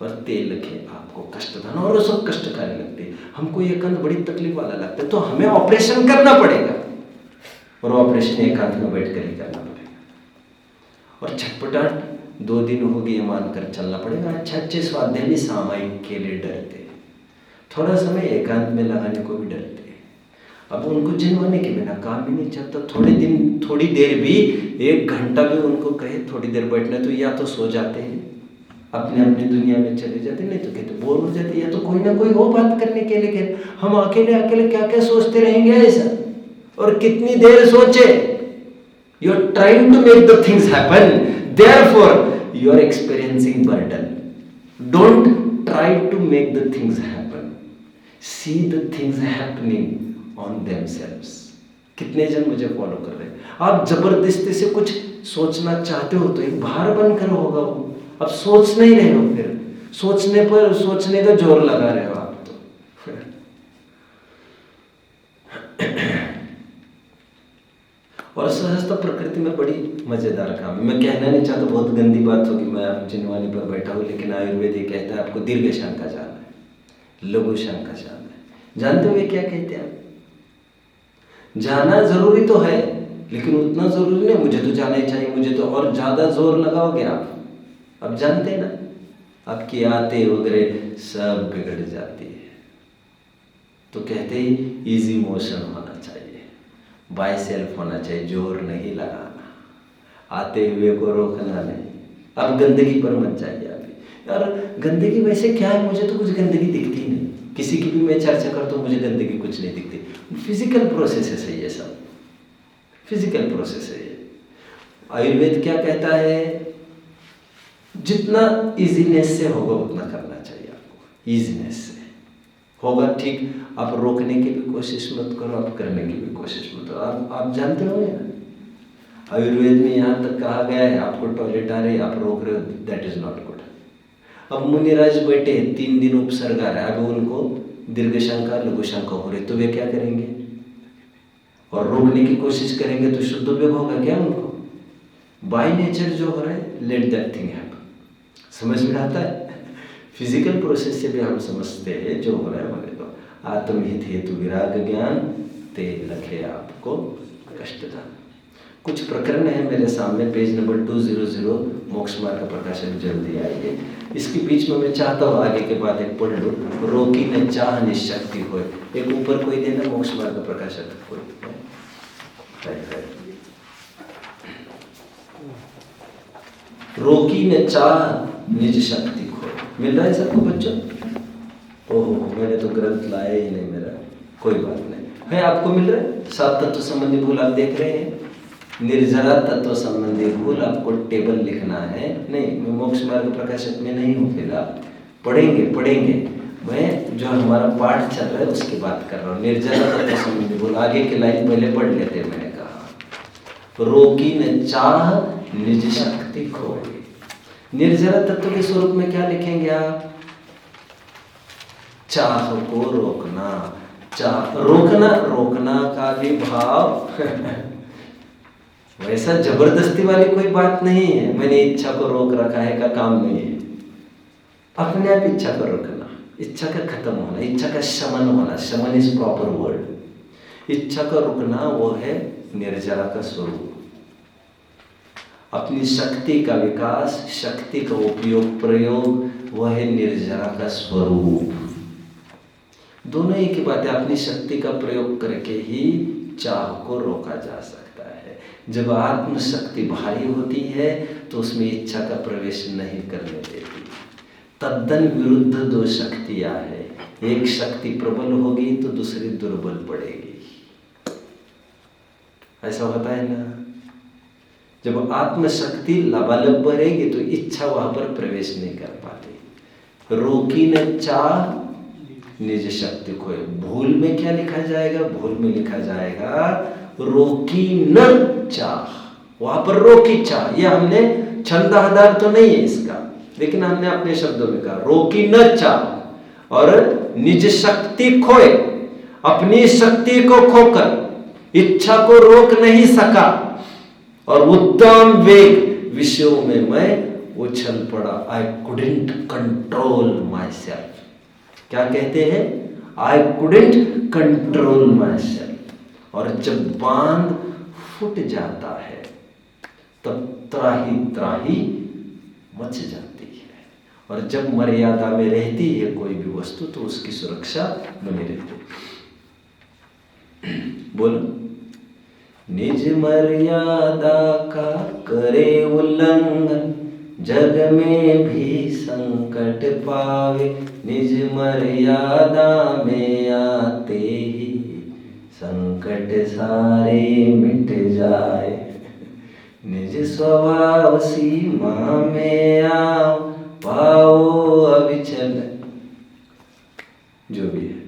और तेल रखे आपको कष्टदान, और वो सब कष्टकारी लगती है। हमको ये कंध बड़ी तकलीफ वाला लगता है तो हमें ऑपरेशन करना पड़ेगा, और ऑपरेशन एकांत में बैठ कर ही करना पड़ेगा। और छटपटाट 2 दिन हो गए मानकर चलना पड़ेगा। अच्छे स्वाध्याय भी सामायिक के लिए डरते हैं, थोड़ा समय एकांत में लगाने को भी डरते हैं। अब उनको जिनवाने के बिना काम ही नहीं चलता। थोड़ी देर भी, 1 घंटा भी उनको कहे थोड़ी देर बैठना, तो या तो सो जाते हैं, अपने अपनी दुनिया में चले जाते, नहीं तो कहते बोर हो जाते, या तो कोई ना कोई हो बात करने के लिए कहे। हम अकेले क्या क्या सोचते रहेंगे ऐसा, और कितनी देर सोचे। You are trying to make the things happen, therefore you are experiencing burden. Don't try to make the things happen, see the things happening on themselves. कितने जन मुझे फॉलो कर रहे हैं। आप जबरदस्ती से कुछ सोचना चाहते हो तो एक भार बनकर होगा वो। अब सोच नहीं रहे हो, फिर सोचने पर सोचने का जोर लगा रहे हो आप तो। और सहजता प्रकृति में बड़ी मजेदार काम है। मैं कहना नहीं चाहता, बहुत गंदी बात होगी, मैं आप जिनवानी पर बैठा हूँ, लेकिन आयुर्वेद ये कहता है आपको दीर्घ शंका जाना है, लघु शंका जाना है। जानते हुए क्या कहते हैं आप? जाना जरूरी तो है, लेकिन उतना जरूरी नहीं मुझे तो जाना ही चाहिए, मुझे तो, और ज्यादा जोर लगाओगे आप, अब जानते ना, आपकी आते वगैरह सब बिगड़ जाती है। तो कहते ही इजी मोशन होना चाहिए, बाय सेल्फ होना चाहिए, जोर नहीं लगाना, आते हुए को रोकना नहीं। अब गंदगी पर मत जाइए आप। यार गंदगी वैसे क्या है, मुझे तो कुछ गंदगी दिखती नहीं, किसी की भी मैं चर्चा करता हूँ मुझे गंदगी कुछ नहीं दिखती। फिजिकल प्रोसेस है ये सब, फिजिकल प्रोसेस है ये। आयुर्वेद क्या कहता है? जितना इजीनेस से होगा उतना करना चाहिए आपको, इजीनेस से होगा ठीक। आप रोकने की भी कोशिश मत करो, आप करने की भी कोशिश मत करो। आप जानते हो ना, आयुर्वेद में यहाँ तक कहा गया है आपको टॉयलेट आ रही है, आप रोक रहे हो, दैट इज नॉट गुड। अब मुनिराज बैठे 3 दिन उपसर्ग आ रहा है, अब उनको दीर्घ शंका लघु शंका हो रही, तो वे क्या करेंगे? और रोकने की कोशिश करेंगे तो शुद्ध उपयोग होगा क्या उनको? बाय नेचर जो हो रहा है, लेट दैट थिंग हैपन। समझ में आता है? फिजिकल प्रोसेस से भी हम समझते हैं जो हो रहा है होने दो। आत्महित हेतु विराग ज्ञान ते लखे आपको कष्टदान। कुछ प्रकरण है मेरे सामने, पेज नंबर 200, मोक्ष मार्ग का प्रकाशन जल्दी आइए। इसके बीच में मैं चाहता हूँ आगे के बाद एक पढ़ लो, रोकी न चाह निशक्ति होए। एक ऊपर कोई देना, मोक्ष मार्ग का प्रकाशन कोई है। रोकी न चाह निज शक्ति खोए। मिल रहा है सबको बच्चों? ओहो, मैंने तो ग्रंथ लाया ही नहीं मेरा, कोई बात नहीं है। आपको मिल रहा है? 7 तत्व संबंधी भूल आप देख रहे हैं, निर्जरा तत्व संबंधी भूल आपको टेबल लिखना है। नहीं, मैं मोक्ष मार्ग प्रकाशक में नहीं हूँ फिलहाल, पढ़ेंगे। मैं जो हमारा पाठ चल रहा है उसकी बात कर रहा हूँ। निर्जरा तत्व संबंधी भूल, आगे की लाइन पहले पढ़ लेते। मैंने कहा रोकी न चाह निज शक्ति खोए। निर्जरा तत्व के स्वरूप में क्या लिखेंगे आप? चाह को रोकना। चाह रोकना का भी भाव वैसा जबरदस्ती वाली कोई बात नहीं है, मैंने इच्छा को रोक रखा है का काम नहीं है। अपने आप इच्छा को रोकना, इच्छा का खत्म होना, इच्छा का शमन होना। शमन इज प्रॉपर वर्ड। इच्छा का रुकना वो है निर्जरा का स्वरूप। अपनी शक्ति का विकास, शक्ति का उपयोग प्रयोग, वह है निर्जरा का स्वरूप। दोनों एक ही बात है। अपनी शक्ति का प्रयोग करके ही चाह को रोका जा सकता है। जब आत्मशक्ति भारी होती है तो उसमें इच्छा का प्रवेश नहीं करने देती। तद्दन विरुद्ध 2 शक्तियां हैं, एक शक्ति प्रबल होगी तो दूसरी दुर्बल पड़ेगी। ऐसा होता है ना? जब आत्मशक्ति लबालब बढ़ेगी तो इच्छा वहां पर प्रवेश नहीं कर पाती। रोकी न चाह निज शक्ति खोए। भूल में क्या लिखा जाएगा? भूल में लिखा जाएगा रोकी न चाह, वहां पर रोकी चाह। ये हमने छंद आधार तो नहीं है इसका, लेकिन हमने अपने शब्दों में कहा रोकी न चाह और निज शक्ति खोए। अपनी शक्ति को खोकर इच्छा को रोक नहीं सका और उत्तम वेग विषयों में मैं उछल पड़ा। I couldn't control my self. क्या कहते हैं? I couldn't control my self. और जब बांध फूट जाता है तब त्राही त्राही मच जाती है। और जब मर्यादा में रहती है कोई भी वस्तु तो उसकी सुरक्षा बनी रहती है। बोलो, निज मर्यादा का करे उल्लंघन जग में भी संकट पावे। निज मर्यादा में आते ही संकट सारे मिट जाए। निज स्वभाव सीमा में आओ पाओ अविचल। जो भी है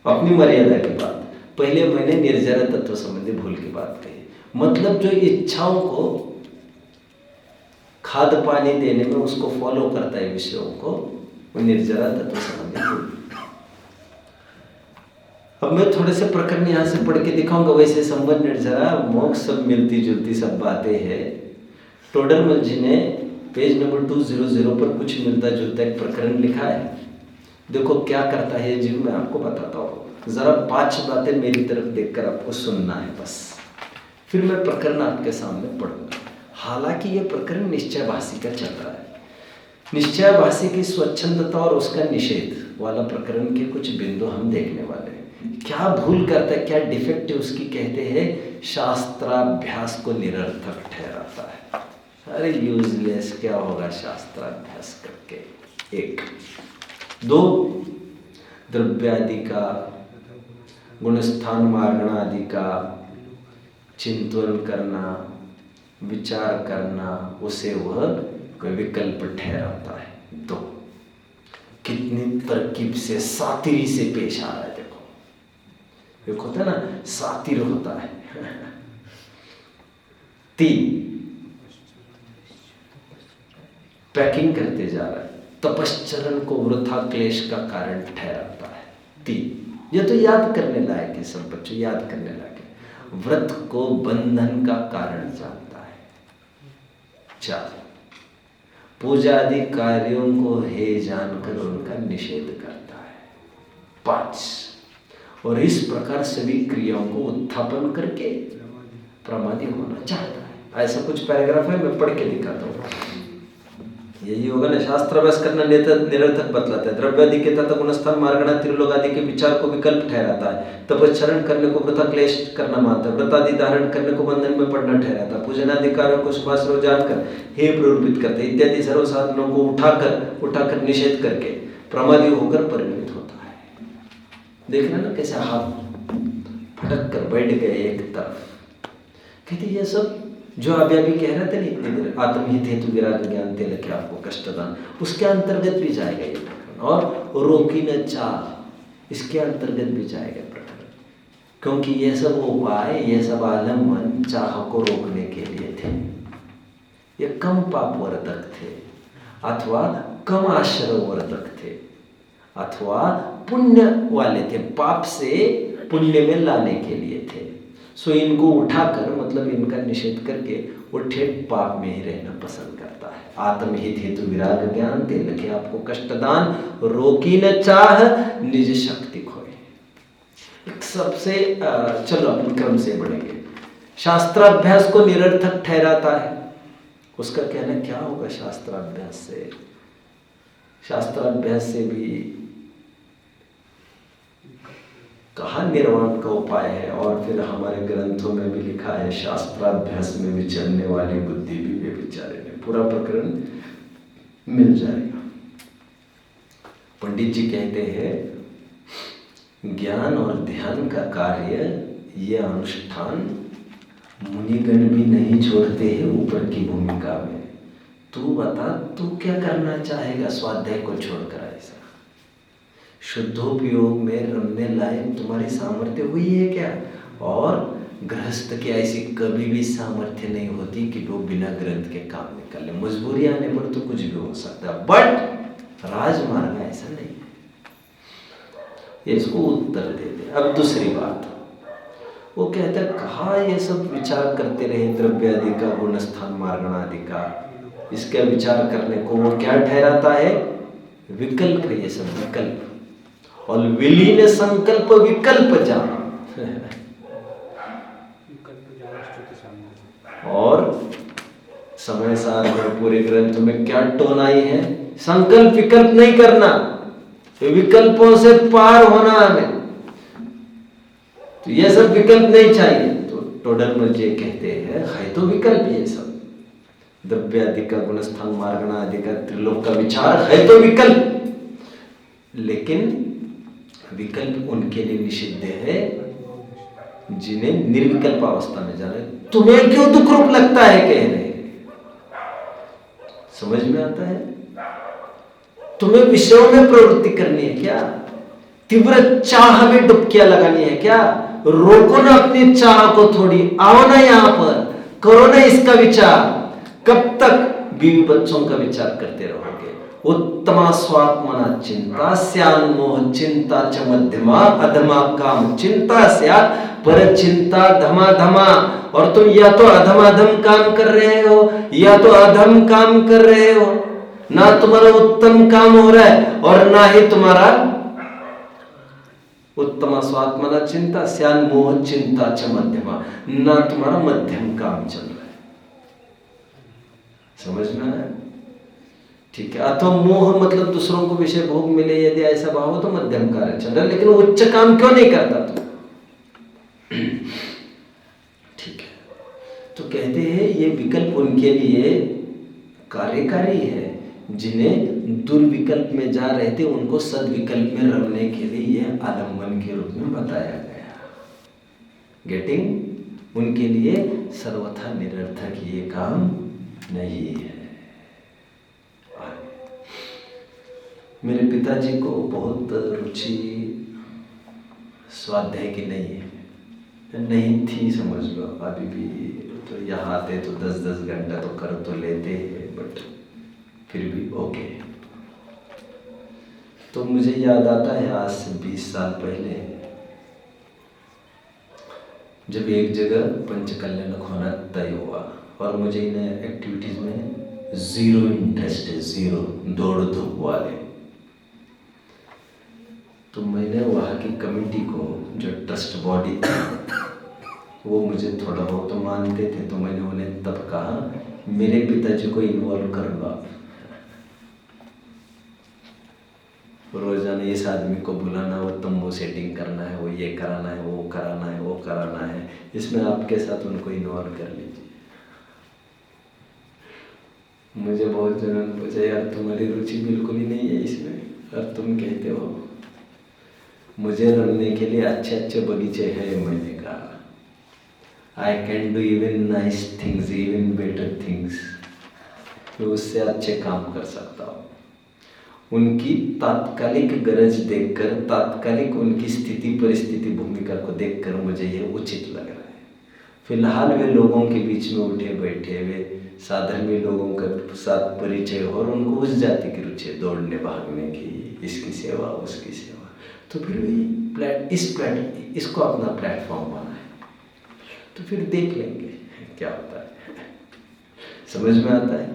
अपनी मर्यादा की बात। पहले मैंने निर्जरा तत्व संबंधी भूल की बात कही, मतलब जो इच्छाओं को खाद पानी देने में उसको फॉलो करता है विषयों को, वो निर्जरा तत्व संबंधी भूल। अब मैं थोड़े से प्रकरण यहां से पढ़ के दिखाऊंगा। वैसे संबंध निर्जरा मोक्ष सब मिलती जुलती सब बातें हैं। टोडरमल जी ने पेज नंबर 200 पर कुछ मिलता जुलता एक प्रकरण लिखा है। देखो क्या करता है जीव, मैं आपको बताता हूँ। जरा 5 बातें मेरी तरफ देखकर आपको सुनना है बस, फिर मैं प्रकरण आपके सामने पढ़ूंगा। हालांकि यह प्रकरण निश्चयभाषी का चल रहा है। निश्चयभाषी की स्वच्छंदता और उसका निषेध वाला प्रकरण के कुछ बिंदु हम देखने वाले हैं। क्या भूल करता है, क्या डिफेक्ट है उसकी, कहते हैं शास्त्राभ्यास को निरर्थक ठहराता है। अरे यूजलेस, क्या होगा शास्त्राभ्यास करके। 1 2 द्रव्यादि का, गुणस्थान मार्गण आदि का चिंतन करना, विचार करना, उसे वह कोई विकल्प ठहराता है। 2 कितनी तरकीब से सातिरी से पेश आ रहा है। देखो एक होता है ना सातिर होता है। 3 पैकिंग करते जा रहा है, तपश्चरण को वृथा क्लेश का कारण ठहराता है। 3 ये तो याद करने लायक है, सब बच्चों याद करने लायक है। व्रत को बंधन का कारण जानता है। 4 पूजा आदि कार्यों को हे जानकर उनका निषेध करता है। 5 और इस प्रकार सभी क्रियाओं को उत्थापन करके प्रमादी होना चाहता है। ऐसा कुछ पैराग्राफ है, मैं पढ़ के दिखाता हूँ। यही होगा ना, शास्त्राभ्यास करना निरर्थक बतलाता है। द्रव्यादि के तथा गुणस्थान मार्गणा त्रिलोक आदि के विचार को विकल्प ठहराता है। तपश्चरण करने को वृथा क्लेश करना मानता है। व्रत आदि धारण करने को बंधन में पड़ना ठहराता है। पूजन आदि कार्यों को शुभाशुभ जानकर हे प्ररूपित करते इत्यादि सर्व साधनों को उठाकर निषेध करके प्रमादी होकर परिणमित होता है। देखना ना कैसे हाथ फटक कर बैठ गए एक तरफ। कहते ये सब जो अभी कह रहे थे ना इतनी देर, आत्महित हेतु विराग ज्ञान तेल के आपको कष्टदान, उसके अंतर्गत भी जाएगा ये प्रकरण। और रोकी न चाह, इसके अंतर्गत भी जाएगा प्रकरण। क्योंकि ये सब उपाय, ये सब आलम्बन चाह को रोकने के लिए थे। ये कम पाप वर्धक थे, अथवा कम आश्रय वर्धक थे, अथवा पुण्य वाले थे, पाप से पुण्य में लाने के लिए थे। सो इनको उठाकर, मतलब इनका निषेध करके वो ठेठ पाप में ही रहना पसंद करता है। आत्महित हेतु विराग ज्ञान तेल के आपको कष्टदान, रोकी न चाह निज शक्ति खोए। सबसे चलो अपन क्रम से बढ़ेंगे। शास्त्राभ्यास को निरर्थक ठहराता है। उसका कहना क्या होगा शास्त्राभ्यास से? शास्त्राभ्यास से भी कहा निर्वाण का उपाय है, और फिर हमारे ग्रंथों में भी लिखा है शास्त्राभ्यास में विचरने वाली बुद्धि भी वे विचारे ने। पूरा प्रकरण मिल जाएगा। पंडित जी कहते हैं ज्ञान और ध्यान का कार्य, ये अनुष्ठान मुनिगण भी नहीं छोड़ते हैं ऊपर की भूमिका में। तू बता, तू क्या करना चाहेगा स्वाध्याय को छोड़कर? ऐसा शुद्धोपयोग में रमने लायक तुम्हारी सामर्थ्य हुई है क्या? और गृहस्थ की ऐसी कभी भी सामर्थ्य नहीं होती कि वो बिना ग्रंथ के काम निकाले। मजबूरी आने पर तो कुछ भी हो सकता है, बट राजमार्ग ऐसा नहीं है। ये इसको उत्तर देते। अब दूसरी बात, वो कहते हैं कहा ये सब विचार करते रहे द्रव्य आदि का, गुण स्थान मार्गण आदि का, इसका विचार करने को वो क्या ठहराता है? विकल्प। ये सब विकल्प। और विलीन संकल्प विकल्प जान। और समय सार में पूरे ग्रंथ में क्या टोन आई है? संकल्प विकल्प नहीं करना, विकल्पों से पार होना हमें। तो ये सब विकल्प नहीं चाहिए। तो टोडरमल जी कहते हैं है तो विकल्प ये सब, द्रव्य आदि का, गुणस्थान मार्गण आदि का, त्रिलोक का विचार है तो विकल्प, लेकिन विकल्प उनके लिए निषिद्ध है जिन्हें निर्विकल्प अवस्था में जाना है। तुम्हें क्यों दुख रूप लगता है कह रहे? समझ में आता है? तुम्हें विषयों में प्रवृत्ति करनी है क्या? तीव्र चाह में डुबकियां लगानी है क्या? रोको ना अपनी चाह को थोड़ी, आओ ना यहां पर, करो ना इसका विचार। कब तक बीवी बच्चों का विचार करते रहोगे? उत्तमा स्वात्मना चिंता स्यान मोह चिंता च मध्यमा अधमा काम चिंता स्यात् पर चिंता धमा धमा। और तुम या तो अधमाधम काम कर रहे हो या तो अधम काम कर रहे हो। ना तुम्हारा उत्तम काम हो रहा है और ना ही तुम्हारा उत्तमा स्वात्मना चिंता स्यान मोह चिंता च मध्यमा, ना तुम्हारा मध्यम काम चल रहा है। समझ में आया? ठीक है। अथवा मोह मतलब दूसरों को विषय भोग मिले, यदि ऐसा भाव हो तो मध्यम कार्य चल रहा है, लेकिन उच्च काम क्यों नहीं करता तू? ठीक है। तो कहते हैं ये विकल्प उनके लिए कार्यकारी है जिन्हें दुर्विकल्प में जा रहे थे, उनको सदविकल्प में रमने के लिए यह आलम्बन के रूप में बताया गया। गेटिंग? उनके लिए सर्वथा निरर्थक ये काम नहीं है। मेरे पिताजी को बहुत रुचि स्वाध्याय की नहीं थी, समझ लो। अभी भी तो यहाँ आते तो 10-10 घंटा तो कर तो लेते हैं, बट फिर भी ओके। तो मुझे याद आता है आज से 20 साल पहले जब एक जगह पंचकल्याणक होना तय हुआ और मुझे इन एक्टिविटीज में जीरो इंटरेस्ट है, जीरो, दौड़ धूप वाले। तो मैंने वहाँ की कमेटी को, जो ट्रस्ट बॉडी थी, वो मुझे थोड़ा बहुत तो मानते थे, तो मैंने उन्हें तब कहा मेरे पिताजी को इन्वॉल्व कर लो आप। रोजाना इस आदमी को बुलाना, वो तंबू सेटिंग करना है, वो ये कराना है, वो कराना है, वो कराना है, इसमें आपके साथ उनको इन्वॉल्व कर लीजिए। मुझे बहुत जनों ने पूछा यार तुम्हारी रुचि बिल्कुल ही नहीं है इसमें, और तुम कहते हो। मुझे रमने के लिए अच्छे अच्छे बगीचे हैं। मैंने कहा I can do even nice things, even better things, तो उससे अच्छे काम कर सकता हूँ। उनकी तात्कालिक गरज देखकर, तात्कालिक उनकी स्थिति परिस्थिति भूमिका को देखकर मुझे ये उचित लग रहा है। फिलहाल वे लोगों के बीच में उठे बैठे, वे साधर्मी लोगों के साथ परिचय हो और उनको उस जाति की रुचि है, दौड़ने भागने की, इसकी सेवा उसकी सेवा। तो फिर भी इसको अपना प्लेटफॉर्म बनाए, तो फिर देख लेंगे क्या होता है। समझ में आता है?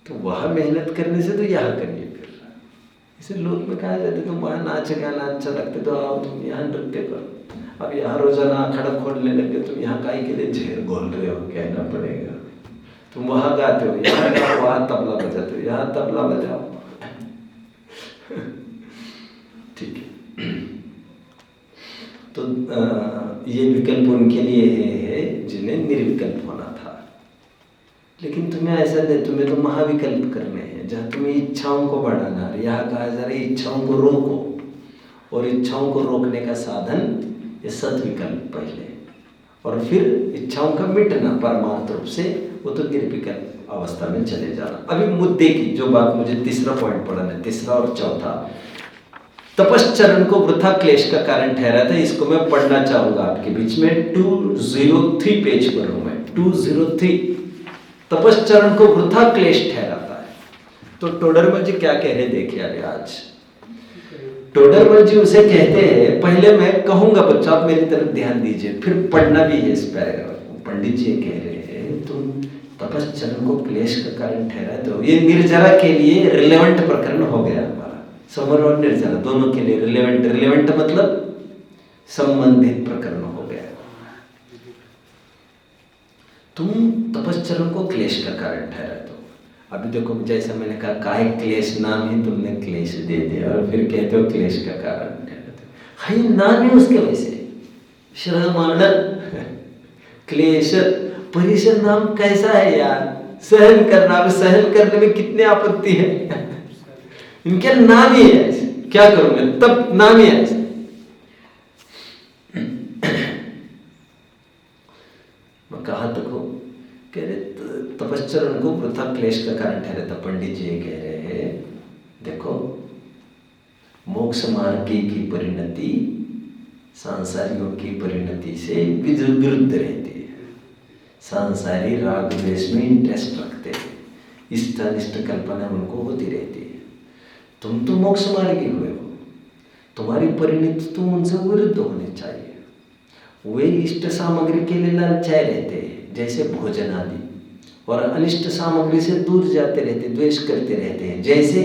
तो वहाँ मेहनत करने से तो यहाँ करिए। फिर इसे लोग में कहा जाते तुम वहाँ नाच गाना अच्छा लगते तो आओ तुम यहाँ नृत्य करो। अब यहाँ रोजाना अखाड़ा खोलने लगे, तुम यहाँ काहे के लिए झेर घोल रहे हो, कहना पड़ेगा। तुम वहाँ गाते हो, यहाँ गाओ, वहाँ तबला बजाते हो, यहाँ तबला बजाओ। ठीक है। तो ये विकल्प उनके लिए है जिन्हें निर्विकल्प होना था। लेकिन तुम्हें ऐसा नहीं, तुम्हें तो महाविकल्प करने हैं जहाँ तुम्हें इच्छाओं को बढ़ाना है। यहाँ कहा जा रहा है इच्छाओं को रोको, और इच्छाओं को रोकने का साधन ये सद्विकल्प पहले, और फिर इच्छाओं का मिटना परमार्थ रूप से, वो तो निर्विकल्प अवस्था में चले जाना। अभी मुद्दे की जो बात मुझे तीसरा पॉइंट पढ़ना है, तीसरा और चौथा, तपश्चरण को वृथा क्लेश का कारण ठहरा था। इसको मैं पढ़ना चाहूंगा आपके बीच में। 203 पेज पर हूं मैं, 203। तपश्चरण को वृथा क्लेश ठहराता है। तो टोडरमल जी क्या कह रहे देखिए अभी आज। टोडरमल जी उसे कहते हैं, पहले मैं कहूंगा बच्चा आप मेरी तरफ ध्यान दीजिए, फिर पढ़ना भी है इस पैराग्राफ को। पंडित जी कह रहे हैं तुम तपश्चरण को क्लेश का कारण ठहराते हो। ये निर्जरा के लिए रिलेवेंट प्रकरण हो गया हमारा, समर और निर्जरा दोनों के लिए रिलेवेंट। रिलेवेंट मतलब संबंधित प्रकरण हो गया। तुम तपश्चरण को क्लेश का कारण ठहराते हो। अभी देखो जैसा मैंने कहा काहे क्लेश, नाम ही तुमने क्लेश दे दिया और फिर कहते हो क्लेश का कारण ठहराते हो। हाई नाम ही उसके वैसे श्रमण क्लेश, परिसर नाम कैसा है यार, सहन करना। अब सहन करने में कितने आपत्ति है, इनके नाम ही है ऐसे, क्या करूं मैं, तब नाम ही है ऐसे। मैं कहां तक हूं, कह रहे तपश्चरण को वृथा क्लेश का कारण ठहरे। था पंडित जी कह रहे हैं देखो मोक्ष मार्ग की परिणति सांसारियों की परिणति से विरुद्ध रहती है। सांसारी राग द्वेष में इंटरेस्ट रखते हैं, इष्ट अनिष्ट कल्पना उनको होती रहती है। तुम तो मोक्ष मार्गी हुए हो, तुम्हारी परिणति तो उनसे विरुद्ध होनी चाहिए। वे इष्ट सामग्री के लिए लालचाए रहते हैं जैसे भोजन आदि, और अनिष्ट सामग्री से दूर जाते रहते, द्वेष करते रहते हैं जैसे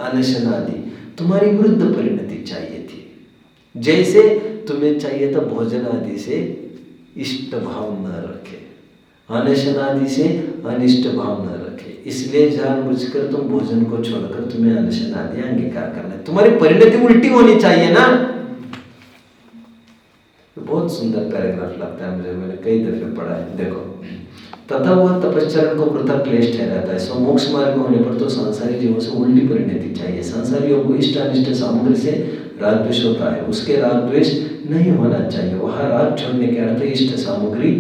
अनशन आदि। तुम्हारी विरुद्ध परिणति चाहिए थी, जैसे तुम्हें चाहिए था भोजन आदि से इष्ट भाव न रखे, अनशन आदि से अनिष्ट भाव न रखे। इसलिए जानबूझकर तुम भोजन को छोड़कर तुम्हें अनशन आदि अंगीकार करना है। तुम्हारी परिणति उल्टी होनी चाहिए ना। बहुत सुंदर पैराग्राफ लगता है मुझे, मैंने कई दफे पढ़ा है। देखो तथा वह तपश्चरण को वृथा क्लेश ठहराता है। सो मोक्ष मार्ग होने पर तो सांसारिक जीवों से उल्टी परिणति चाहिए। सांसारियों को इष्ट अनिष्ट सामग्री से राग द्वेष होता है, उसके राग द्वेष नहीं होना चाहिए। वह राग छोड़ने के अर्थ इष्ट सामग्री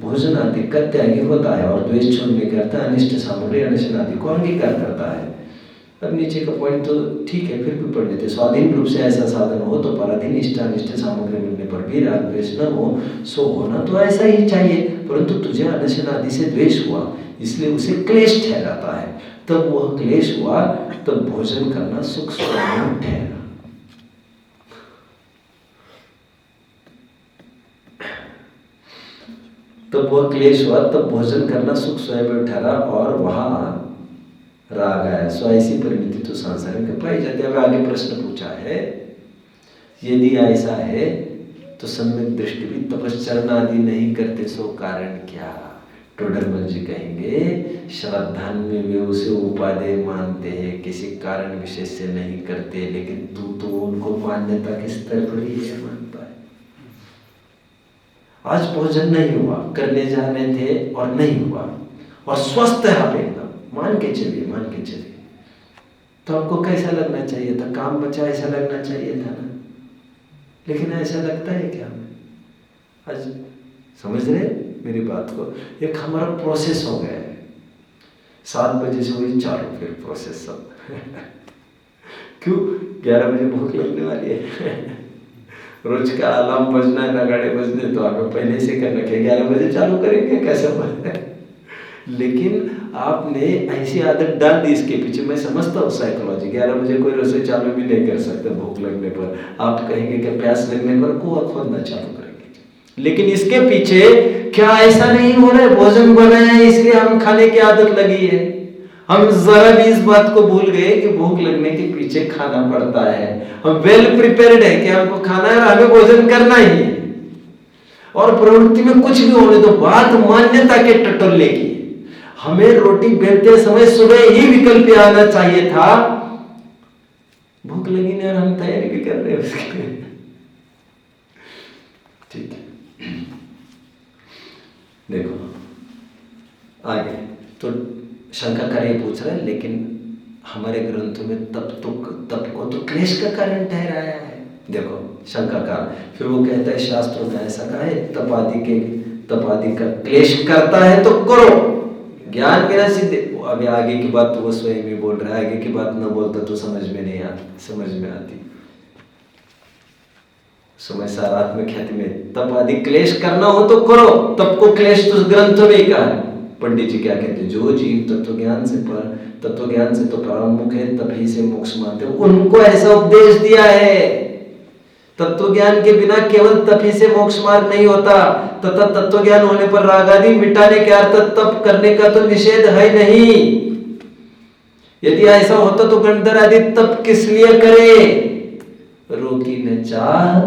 भोजन आदि का त्यागी होता है, और द्वेष छोड़ने के अर्थ अनिष्ट सामग्री अनशन आदि को अंगीकार करता है। अब नीचे का पॉइंट तो ठीक है, फिर भी पढ़ लेते। स्वाधीन रूप से ऐसा साधन हो तो पराधीन इष्ट अनिष्ट सामग्री मिलने पर भी राग द्वेष न हो। सो होना तो ऐसा ही चाहिए, परंतु तुझे अनशन आदि से द्वेष हुआ, इसलिए उसे क्लेश ठहराता है। तब वह क्लेश हुआ तब भोजन करना सुख स्वयं ठहरा। तब वह क्लेश हुआ तब भोजन करना सुख स्वयं ठहरा, और वहां राग आया। सो ऐसी परिणति तो संसार में पाई जाती है। अब आगे प्रश्न पूछा है, यदि ऐसा है तो सम्यक दृष्टि भी तपश्चरण आदि नहीं करते, सो कारण क्या। टोडरमल जी कहेंगे श्रद्धान में वे उसे उपादेय मानते हैं, किसी कारण विशेष से नहीं करते, लेकिन तू तो उनको मान्यता के स्तर पर ही है मानता है। आज भोजन नहीं हुआ, करने जा रहे थे और नहीं हुआ, और स्वस्थ है आप एकदम, मान के चलिए तो आपको कैसा लगना चाहिए था, काम बचा ऐसा लगना चाहिए था ना। लेकिन ऐसा लगता है क्या हमें? आज समझ रहे मेरी बात को? एक हमारा प्रोसेस हो गया है, 7 बजे से वही चालू फिर प्रोसेस सब क्यों? 11 बजे भूख लगने वाली है रोज का अलार्म बजना है, नगाड़े बजने, तो हमें पहले से कर रखे 11 बजे चालू करेंगे, कैसे बजे। लेकिन आपने ऐसी आदत डाल दी इसके पीछे। मैं समझता हूँ साइकोलॉजी, 11 बजे कोई रसोई चालू भी नहीं कर सकता भूख लगने पर। आप कहेंगे कि प्यास लगने पर कुआं खोदना चालू करेंगे, लेकिन इसके पीछे क्या ऐसा नहीं हो रहा है, भोजन बना है इसलिए हम खाने की आदत लगी है। हम जरा भी इस बात को भूल गए कि भूख लगने के पीछे खाना पड़ता है। हम वेल प्रिपेयर्ड है कि हमको खाना है और हमें भोजन करना ही है, और प्रवृत्ति में कुछ भी होने तो बात मान्यता के टटोले की। हमें रोटी बेलते समय सुबह ही विकल्प आना चाहिए था, भूख लगी नहीं और हम तैयारी भी कर रहे हैं उसके। ठीक है, देखो आगे तो शंकाकार ये पूछ रहा है, लेकिन हमारे ग्रंथों में तप को तो क्लेश का कारण ठहराया है। देखो शंकाकार फिर वो कहता है शास्त्रों में ऐसा कहा है, तप आदि का क्लेश करता है तो करो, ज्ञान बिना सिद्ध। अभी आगे की बात तो वो स्वयं ही बोल रहा है, आगे की बात न बोलता तो समझ में आती। समय सारात्म ख्याति में तप आदि क्लेश करना हो तो करो, तप को क्लेश तो ग्रंथ में ही कहा है, पंडित जी क्या कहते हैं, जो जीव तत्वज्ञान से तो परामुख है, तभी से मोक्ष मानते हैं, उनको ऐसा उपदेश दिया है। तत्वज्ञान के बिना केवल तभी से मोक्ष मार्ग नहीं होता, तथा तत्वज्ञान होने पर राग आदि मिटाने के अर्थ तप करने का तो निषेध है नहीं। यदि ऐसा होता तो गंधर आदि तप किस लिए करे? रोकी न चाह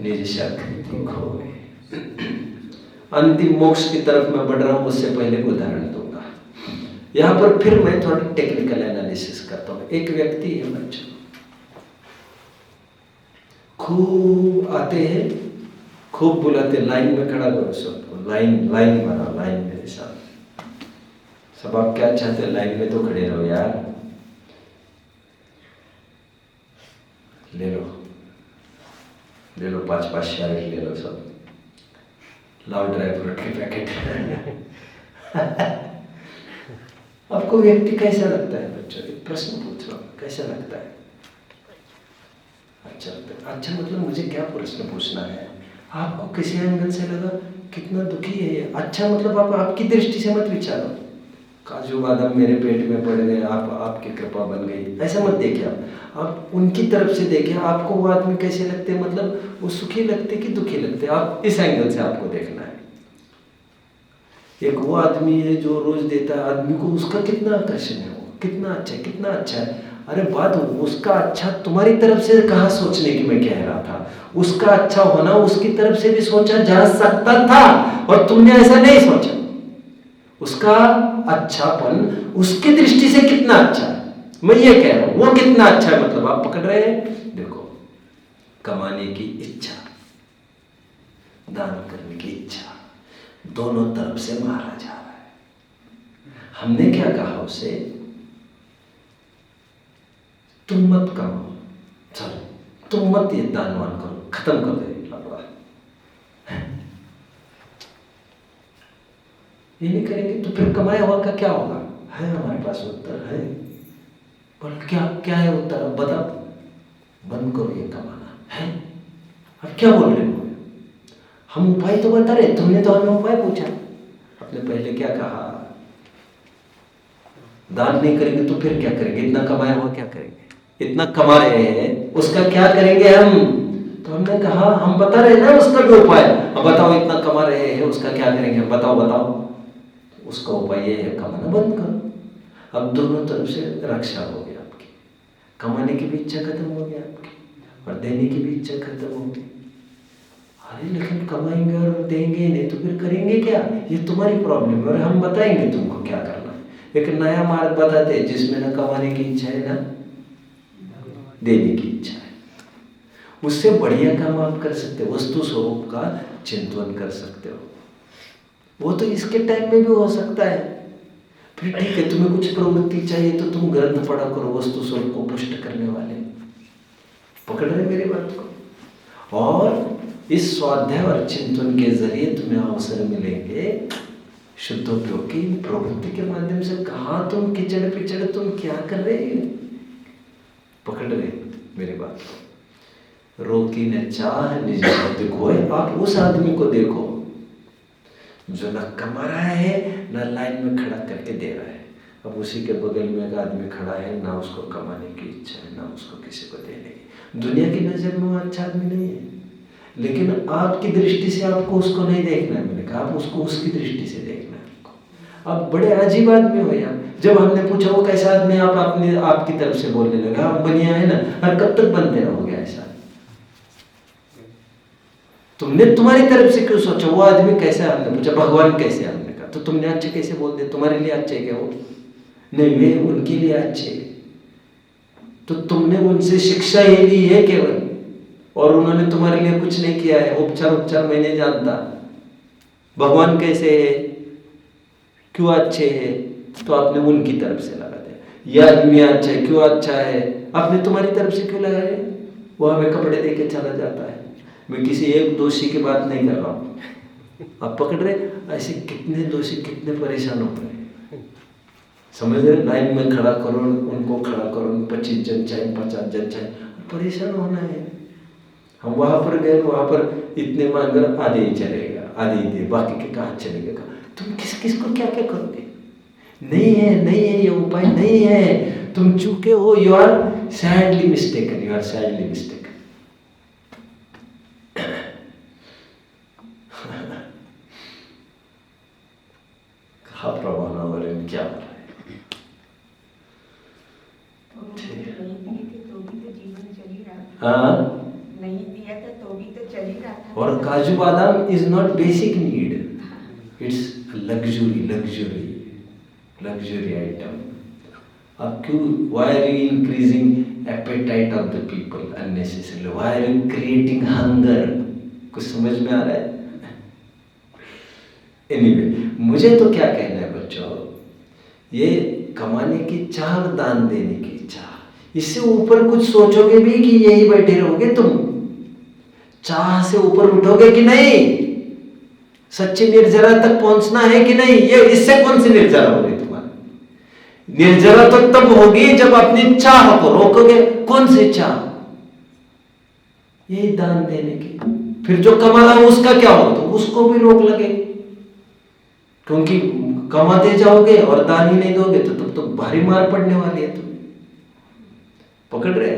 निज शक्ति खोए। अंतिम मोक्ष की तरफ मैं बढ़ रहा हूं, उससे पहले एक उदाहरण दूंगा। यहां पर फिर मैं थोड़ा टेक्निकल एनालिसिस करता हूं। एक व्यक्ति है बच्चों, खूब आते हैं, खूब बुलाते, लाइन में खड़ा करो सबको, लाइन बना, लाइन मेरे साथ। सब आप क्या चाहते हैं? लाइन में तो खड़े रहो यार। ले लो 5-5 शेयर ले लो सब। लाओ ड्राई फ्रूट के पैकेट। आपको व्यक्ति कैसा लगता है बच्चों? एक प्रश्न पूछ रहा हूं, कैसा लगता है? अच्छा मतलब मुझे क्या प्रश्न पूछना है? आपको किसी एंगल से लगा कितना दुखी है ये, अच्छा मतलब आप आपकी दृष्टि से मत विचारो, काजू बादाम मेरे पेट में पड़ गए, आपकी कृपा बन गई, ऐसा मत देखिए। आप उनकी तरफ से देखिए, आपको वो आदमी कैसे लगते हैं, मतलब वो सुखी लगते कि दुखी लगते, आप इस एंगल से आपको देखना है। एक वो आदमी है जो रोज देता है आदमी को, उसका कितना आकर्षण है, वो कितना अच्छा है। अरे बात उसका अच्छा तुम्हारी तरफ से कहाँ सोचने की मैं कह रहा था, उसका अच्छा होना उसकी तरफ से भी सोचा जा सकता था और तुमने ऐसा नहीं सोचा। उसका अच्छापन उसकी दृष्टि से कितना अच्छा है, मैं ये कह रहा हूं, वो कितना अच्छा है, मतलब आप पकड़ रहे हैं। देखो, कमाने की इच्छा, दान करने की इच्छा, दोनों तरफ से मारा जा रहा है। हमने क्या कहा उसे? तुम मत करो, चलो तुम मत ये दानवान करो, खत्म कर दो ये नहीं करेंगे तो फिर कमाया हुआ का क्या होगा? है हमारे पास उत्तर है, पर क्या है उत्तर? अब बताओ। बंद करो ये कमाना है। अब क्या बोल रहे हो? हम उपाय तो बता रहे, तुमने तो हमें उपाय पूछा। आपने पहले क्या कहा? दान नहीं करेंगे तो फिर क्या करेंगे? इतना कमाया हुआ क्या करेंगे? इतना कमा रहे हैं, उसका क्या करेंगे हम? तो हमने कहा हम बता रहे ना उसका भी उपाय। अब बताओ, इतना कमा रहे हैं उसका क्या करेंगे? बताओ। उसका उपाय ये है, कमाना बंद करो। अब दोनों तरफ से रक्षा हो गई आपकी, कमाने की भी इच्छा खत्म हो गई आपकी और देने की भी इच्छा खत्म हो गई। अरे लेकिन कमाएंगे और देंगे नहीं तो फिर करेंगे क्या? ये तुम्हारी प्रॉब्लम है और हम बताएंगे तुमको क्या करना है। एक नया मार्ग बताते हैं जिसमें ना कमाने की इच्छा है ना देने की इच्छा है। उससे बढ़िया काम आप कर सकते हो, वस्तु स्वरूप का चिंतन कर सकते हो। वो तो इसके टाइम में भी हो सकता है। फिर ठीक है, तुम्हें कुछ प्रवृत्ति चाहिए तो तुम ग्रंथ पढ़ा करो वस्तु स्वरूप को पुष्ट करने वाले। पकड़ रहे मेरी बात को? और इस स्वाध्याय और चिंतन के जरिए तुम्हें अवसर मिलेंगे शुद्धोपयोग की प्रवृत्ति के माध्यम से। कहाँ तुम किचड़ पिचड़ तुम क्या कर रहे हो? पकड़ रहे मेरी बात को? रोकी न चाह निज शक्ति खोए। आप उस आदमी को देखो जो न कमा रहा है न लाइन में खड़ा करके दे रहा है। अब उसी के बगल में एक आदमी खड़ा है, ना उसको कमाने की इच्छा है ना उसको किसी को देने की। दुनिया की नजर में वो अच्छा आदमी नहीं है, लेकिन आपकी दृष्टि से आपको उसको नहीं देखना है। मैंने कहा आप उसको उसकी दृष्टि से देखना है आपको। आप बड़े अजीब आदमी हो यार। जब हमने पूछा वो कैसा आदमी, आप अपने आपकी तरफ से बोलने लगा आप बनिया है ना, और कब तक बनते रहोगे ऐसा? तुमने तुम्हारी तरफ से क्यों सोचा वो आदमी कैसा है? हमने पूछा भगवान कैसे है? हमने कहा तो तुमने अच्छे कैसे बोल दे? तुम्हारे लिए अच्छे क्या वो? नहीं, वे उनके लिए अच्छे। तो तुमने उनसे शिक्षा ही ली है केवल, और उन्होंने तुम्हारे लिए कुछ नहीं किया है। उपचार मैं नहीं जानता भगवान कैसे है, क्यों अच्छे है, तो आपने उनकी तरफ से लगा दिया। यह आदमी अच्छा है, क्यों अच्छा है, आपने तुम्हारी तरफ से क्यों लगाया? वो हमें कपड़े दे के चला जाता है। मैं किसी एक दोषी की बात नहीं कर रहा हूँ। आप पकड़ रहे? ऐसे कितने दोषी कितने परेशान हो रहे, समझ रहे? लाइन में खड़ा करो, उनको खड़ा करो, 25 जन चाहिए 50 जन चाहिए, परेशान होना है। हम वहां पर गए, वहां पर इतने मांगर आधे ही चलेगा, आधे ही दे, बाकी के कहाँ चलेगा? तुम किस किसको क्या क्या करोगे? नहीं है ये उपाय नहीं है, तुम चूके हो, you are sadly mistaken, you are sadly mistaken. कहा प्रभावनावरण क्या हो रहा है? हाँ, नहीं दिया था तो भी तो चल ही रहा था। और kaju badam is not basic need, it's luxury item. अब क्यों, why are you increasing appetite of the people unnecessarily, why are you creating hunger? कुछ समझ में आ रहा है? एनीवे, मुझे तो क्या कहना है बच्चों, ये कमाने की चाह और दान देने की चाह, इससे ऊपर कुछ सोचोगे भी कि यही बैठे रहोगे तुम? चाह से ऊपर उठोगे कि नहीं? सच्ची निर्जरा तक पहुंचना है कि नहीं? ये इससे कौन सी निर्जरा होगी तुम्हारी? निर्जरा तो तब होगी जब अपनी चाह को रोकोगे। कौन सी चाह? यही दान देने की। फिर जो कमा रहा है उसका क्या होगा? तो उसको भी रोक लगेगी, क्योंकि कमाते जाओगे और दान ही नहीं दोगे तो तब तो भारी मार पड़ने वाली है। तुम पकड़ रहे?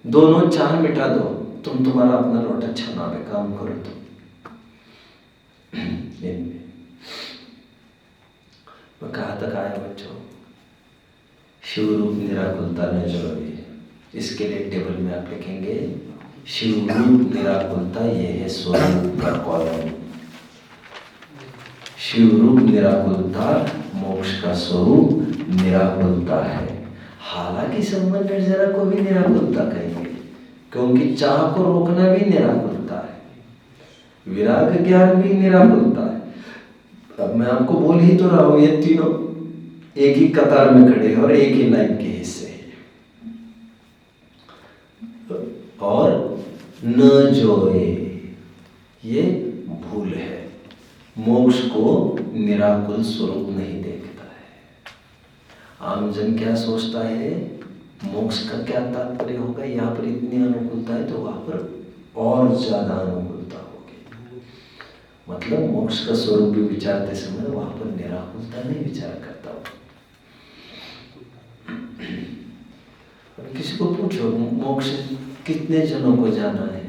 दोनों चाह मिटा दो, तुम तुम्हारा अपना लोटा छना में काम करो। तुम मैं कहाँ तक आया बच्चों? शिवरूप निराकुलता न जरूरी है, इसके लिए टेबल में आप लिखेंगे शिवरूप निराकुलता, ये है स्वरूप का कॉलम। शिवरूप निराकुलता मोक्ष का स्वरूप निराकुलता है। हालांकि संबंध निर्जरा को भी निराकुलता कहेंगे, क्योंकि चाह को रोकना भी निराकुलता है, विराग ज्ञान भी निराकुलता है। अब मैं आपको बोल ही तो रहा हूं, ये तीनों एक ही कतार में खड़े हैं और एक ही लाइन के हिस्से हैं। और न जोए, ये भूल है, मोक्ष को निराकुल स्वरूप नहीं देखता है। आमजन क्या सोचता है, मोक्ष का क्या तात्पर्य होगा? यहाँ पर इतनी अनुकूलता है तो वहां पर और ज्यादा अनुकूलता होगी। मतलब मोक्ष का स्वरूप भी विचारते समय वहां पर निराकुलता नहीं विचार करता हूं। किसी को पूछो मोक्ष कितने जनों को जाना है,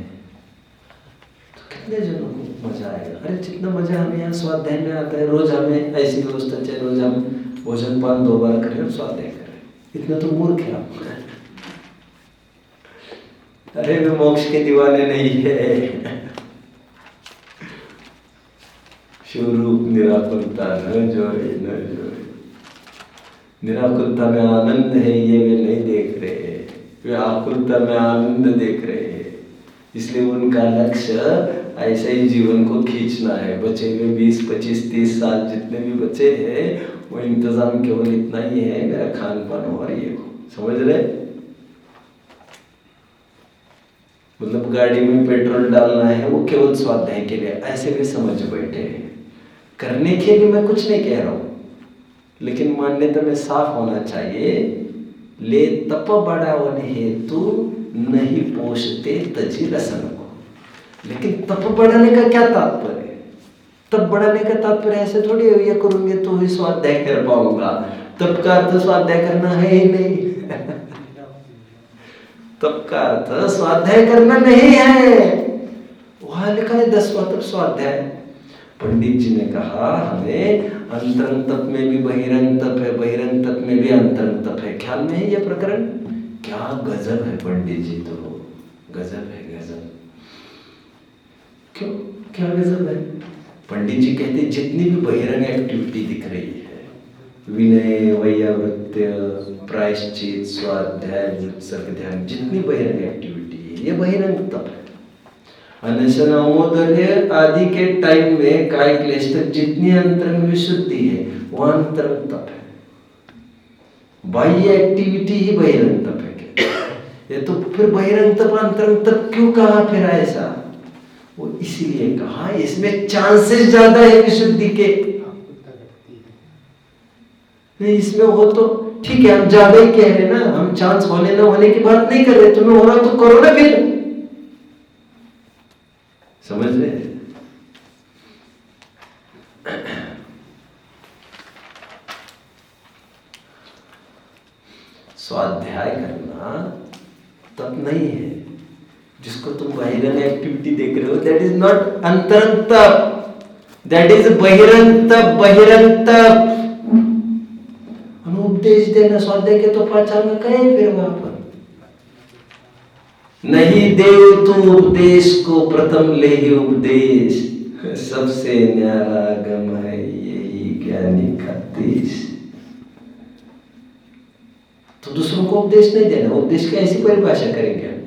तो कितने जनों को मजा आएगा? अरे जितना मजा हमें यहाँ स्वाध्याय में आता है, रोज हमें ऐसी व्यवस्था चाहिए, रोज हम भोजन पान 2 बार करें और स्वाध्याय करें, इतना तो मूर्ख है आप। अरे वे मोक्ष के दीवाने नहीं है। शिवरूप निराकुलता न जोए न जोए, निराकुलता में आनंद है ये वे नहीं देख रहे, वे आकुलता में आनंद देख रहे हैं। इसलिए उनका लक्ष्य ऐसे ही जीवन को खींचना है। बचे हुए 20, 25, 30 साल जितने भी बचे हैं, वो इंतजाम केवल इतना ही है, मेरा खान पान हो और ये हो। समझ रहे? मतलब गाड़ी में पेट्रोल डालना है, वो केवल स्वाध्याय के लिए, ऐसे भी समझ बैठे हैं। करने के लिए मैं कुछ नहीं कह रहा हूं, लेकिन मान्यता में साफ होना चाहिए। ले तप बढ़ावन हेतु नहीं पोषते तजी रसन को। लेकिन तप बढ़ाने का क्या तात्पर्य? तप बढ़ाने का तात्पर्य ऐसे थोड़ी है ये करूंगे तो ही स्वाध्याय कर पाऊंगा। तप का अर्थ स्वाध्याय करना है ही नहीं। तप का अर्थ स्वाध्याय करना नहीं है। वहां लिखा है 10वां तप स्वाध्याय। पंडित जी ने कहा हमें अंतरंग तप में भी बहिरंग तप है, बहिरंग तप में भी अंतरंग तप है। ख्याल में है ये प्रकरण? क्या गजब है पंडित जी, तो गजब है, गजब। क्यों, क्या गजब है? पंडित जी कहते जितनी भी बहिरंग एक्टिविटी दिख रही है, विनय, वैयावृत्य, प्रायश्चित, स्वाध्याय, उत्सर्ग, ध्यान, जितनी बहिरंग एक्टिविटी है ये बहिरंग तप है। अनशन अमोदर्य आदि के टाइम में काय क्लेश तक जितनी अंतरंग विशुद्धि है वो अंतरंग तप है। बाह्य एक्टिविटी ही बहिरंग तप है क्या? ये तो फिर बहिरंग तप अंतरंग तप क्यों कहा फिर ऐसा? वो इसीलिए कहा इसमें चांसेस ज्यादा है विशुद्धि के। नहीं, इसमें हो तो ठीक है, हम ज्यादा ही कह रहे ना, हम चांस होने ना होने की बात नहीं कर रहे। तुम्हें हो रहा तो करो ना फिर। समझ रहे? स्वाध्याय करना तप नहीं है। जिसको तुम बहिरंग एक्टिविटी देख रहे हो, दैट इज नॉट अंतरंग तप, दैट इज बहिरंग तप। बहिरंग तप उपदेश देना स्वाध्याय के तो पहचान में कहीं फिर वहां पर नहीं देव तू उपदेश को प्रथम ले ही उपदेश, सबसे न्यारा गम है यही ज्ञानी का देश। तो दूसरों को उपदेश नहीं देना, उपदेश की ऐसी परिभाषा करेंगे हम।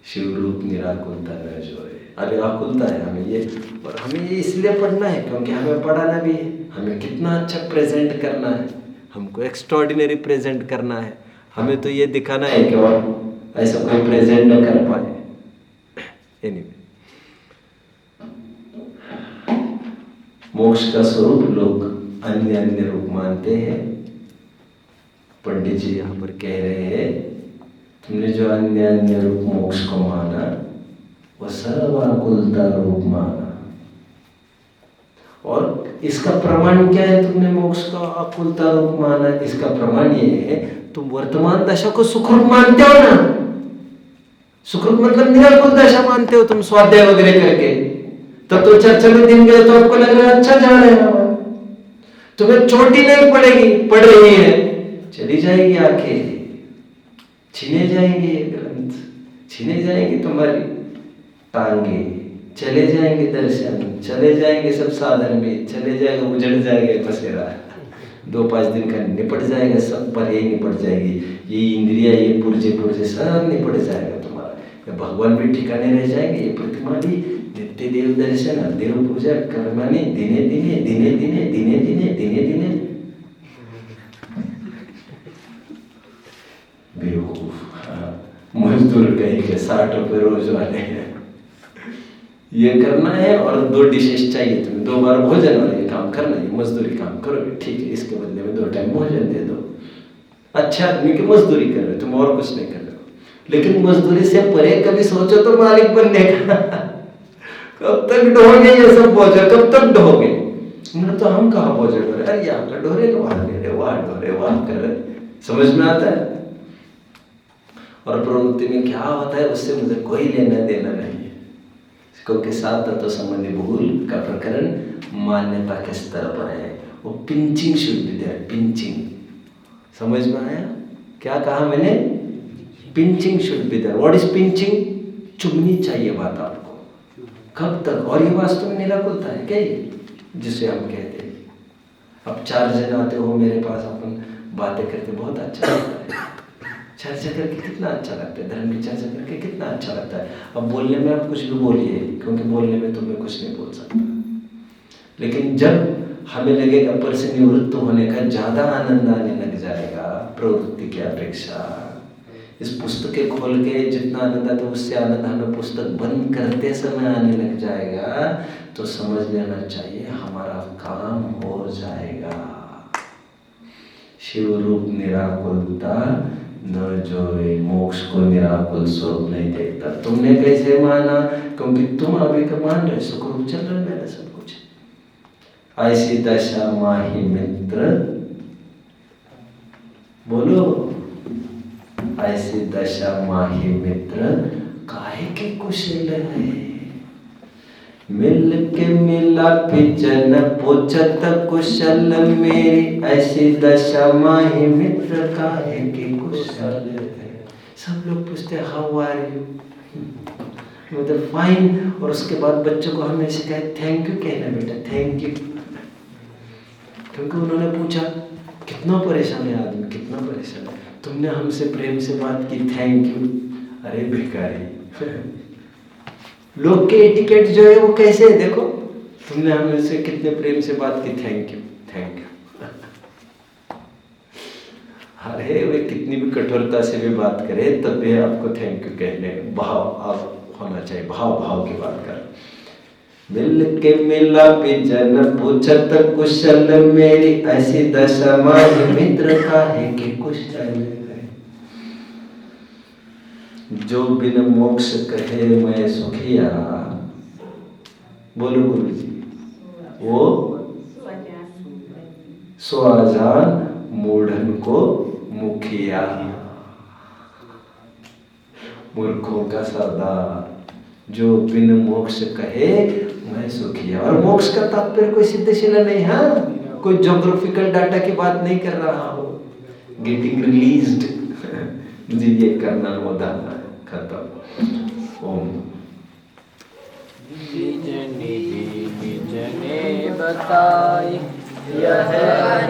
शिव रूप निराकुलता न जोए। अरे आकुलता है हमें ये, और हमें ये इसलिए पढ़ना है क्योंकि हमें पढ़ाना भी है। हमें कितना अच्छा प्रेजेंट करना है, हमको एक्स्ट्राऑर्डिनरी प्रेजेंट करना है। हमें तो ये दिखाना है कि और ऐसा कोई प्रेजेंट न कर पाए। एनीवे, मोक्ष का स्वरूप लोग अन्य अन्य रूप मानते हैं। पंडित जी यहाँ पर कह रहे हैं, तुमने जो अन्य अन्य रूप मोक्ष को माना वह सर्वाकुलता रूप माना। और इसका प्रमाण क्या है? तुमने मोक्ष का अकुलता रूप माना, इसका प्रमाण ये है तुम वर्तमान दशा को सुखरूप मानते हो ना। सुखरूप मतलब निराकुल दशा मानते हो तुम स्वाध्याय वगैरह करके। तब तो चर्चा में दिन गए तो आपको लग रहा है अच्छा जा रहा है, तुम्हें चोटी नहीं पड़ेगी, पड़ रही है, चली जाएगी आंखें, छीने जाएंगे ग्रंथ, छीने जाएंगे तुम्हारी टांगे, चले जाएंगे दर्शन, चले जाएंगे सब साधन में, चले जाएगा, उजड़ जाएगा बसेरा, 2-5 दिन का निपट जाएगा, सब पर ही निपट जाएगी। ये इंद्रिया, ये पुर्जे सब निपट जाएगा तुम्हारा। भगवान भी ठिकाने रह जाएंगे, ये प्रतिमा भी, नित्य देव दर्शन, देव पूजा कर्मानी, दिने दिने दिने दिने दिने दिने दिने दिने। बेवकूफ, मजदूर कहीं के 60 रुपए रोज वाले हैं। ये करना है और 2 डिशेस चाहिए तुम्हें, 2 बार भोजन वाले काम करना है, मजदूरी काम करोगे ठीक है, इसके बदले में 2 टाइम भोजन दे दो। अच्छा आदमी की मजदूरी कर रहे हो तुम, और कुछ नहीं कर रहे हो। लेकिन मजदूरी से परे कभी सोचो तो मालिक बनने का। कब तक ढोगे ये सब बोझ, कब तक ढोगे? तो हम कहाँ बोझ ढो रहे, अरे यहाँ का ढोरे, वहां ले रहे, वहां ढोरे, वहां कर रहे, समझ में आता है। और प्रवृत्ति में क्या होता है उससे मुझे कोई लेना देना नहीं है, क्योंकि सात तत्व संबंधी भूल का प्रकरण मान्यता के स्तर पर है। वो pinching should be there, pinching, समझ में आया क्या कहा मैंने? Pinching should be there. What is pinching? चुभनी चाहिए बात आपको। कब तक? और ये वास्तव में निराकुलता है क्या ये, जिसे हम कहते हैं। अब 4 जन आते हो मेरे पास, अपन बातें करते, बहुत अच्छा लगता है, चर्चा करके कितना अच्छा लगता है, धर्म की चर्चा करके कितना अच्छा लगता है। अब बोलने में आप कुछ भी बोलिए, क्योंकि बोलने में तो मैं कुछ नहीं बोल सकता, लेकिन जब हमें लगेगा पर से निवृत्त होने का ज्यादा आनंद आने लग जाएगा प्रवृत्ति की अपेक्षा। इस पुस्तकें खोल के जितना आनंद आता है उससे आनंद हमें पुस्तक बंद करते समय आने लग जाएगा, तो समझ लेना चाहिए हमारा काम हो जाएगा। शिव रूप निराकुलता न जोए, मोक्ष को निराकुल स्वरूप नहीं देखता। तुमने कैसे माना? क्योंकि तुम अभी का मान रहे, सुखरूप चल रहा है मेरा सब कुछ। ऐसी दशा माही मित्र, बोलो, ऐसी दशा माही मित्र काहे के कुशल है। मिल के मिला पिचन पूछत कुशल मेरी, ऐसी दशा माही मित्र काहे के कुशल है। सब लोग पूछते हैं हाउ आर यू, मतलब फाइन, और उसके बाद बच्चों को हमने सिखाया थैंक यू कहना बेटा, थैंक यू, क्योंकि उन्होंने पूछा कितना परेशान है आदमी, कितना परेशान है, तुमने हमसे प्रेम से बात की, थैंक यू। अरे भिखारी, लोग के एटिकेट जो है वो कैसे है देखो, तुमने हमसे कितने प्रेम से बात की, थैंक यू, थैंक यू। अरे वे कितनी भी कठोरता से भी बात करे तब भी आपको थैंक यू कहने भाव आप होना चाहिए, भाव की बात कर। मिल के मिला पिजन पूछत कुशल मेरी, ऐसी दशा माही मित्र काहे के कुशल है। जो बिन मोक्ष कहे मैं सुखिया, बोलो गुरु जी, वो सो आजान मूढ़न को मुखिया, मूर्खों का सरदार, जो बिन मोक्ष कहे मैं सुखिया। और मोक्ष का तात्पर्य कोई सिद्धशिला नहीं, हाँ, कोई ज्योग्राफिकल डाटा की बात नहीं कर रहा हो। गेटिंग रिलीज्ड, मुझे ये करना होदाना, खत्म। ओम निज ने बताई यह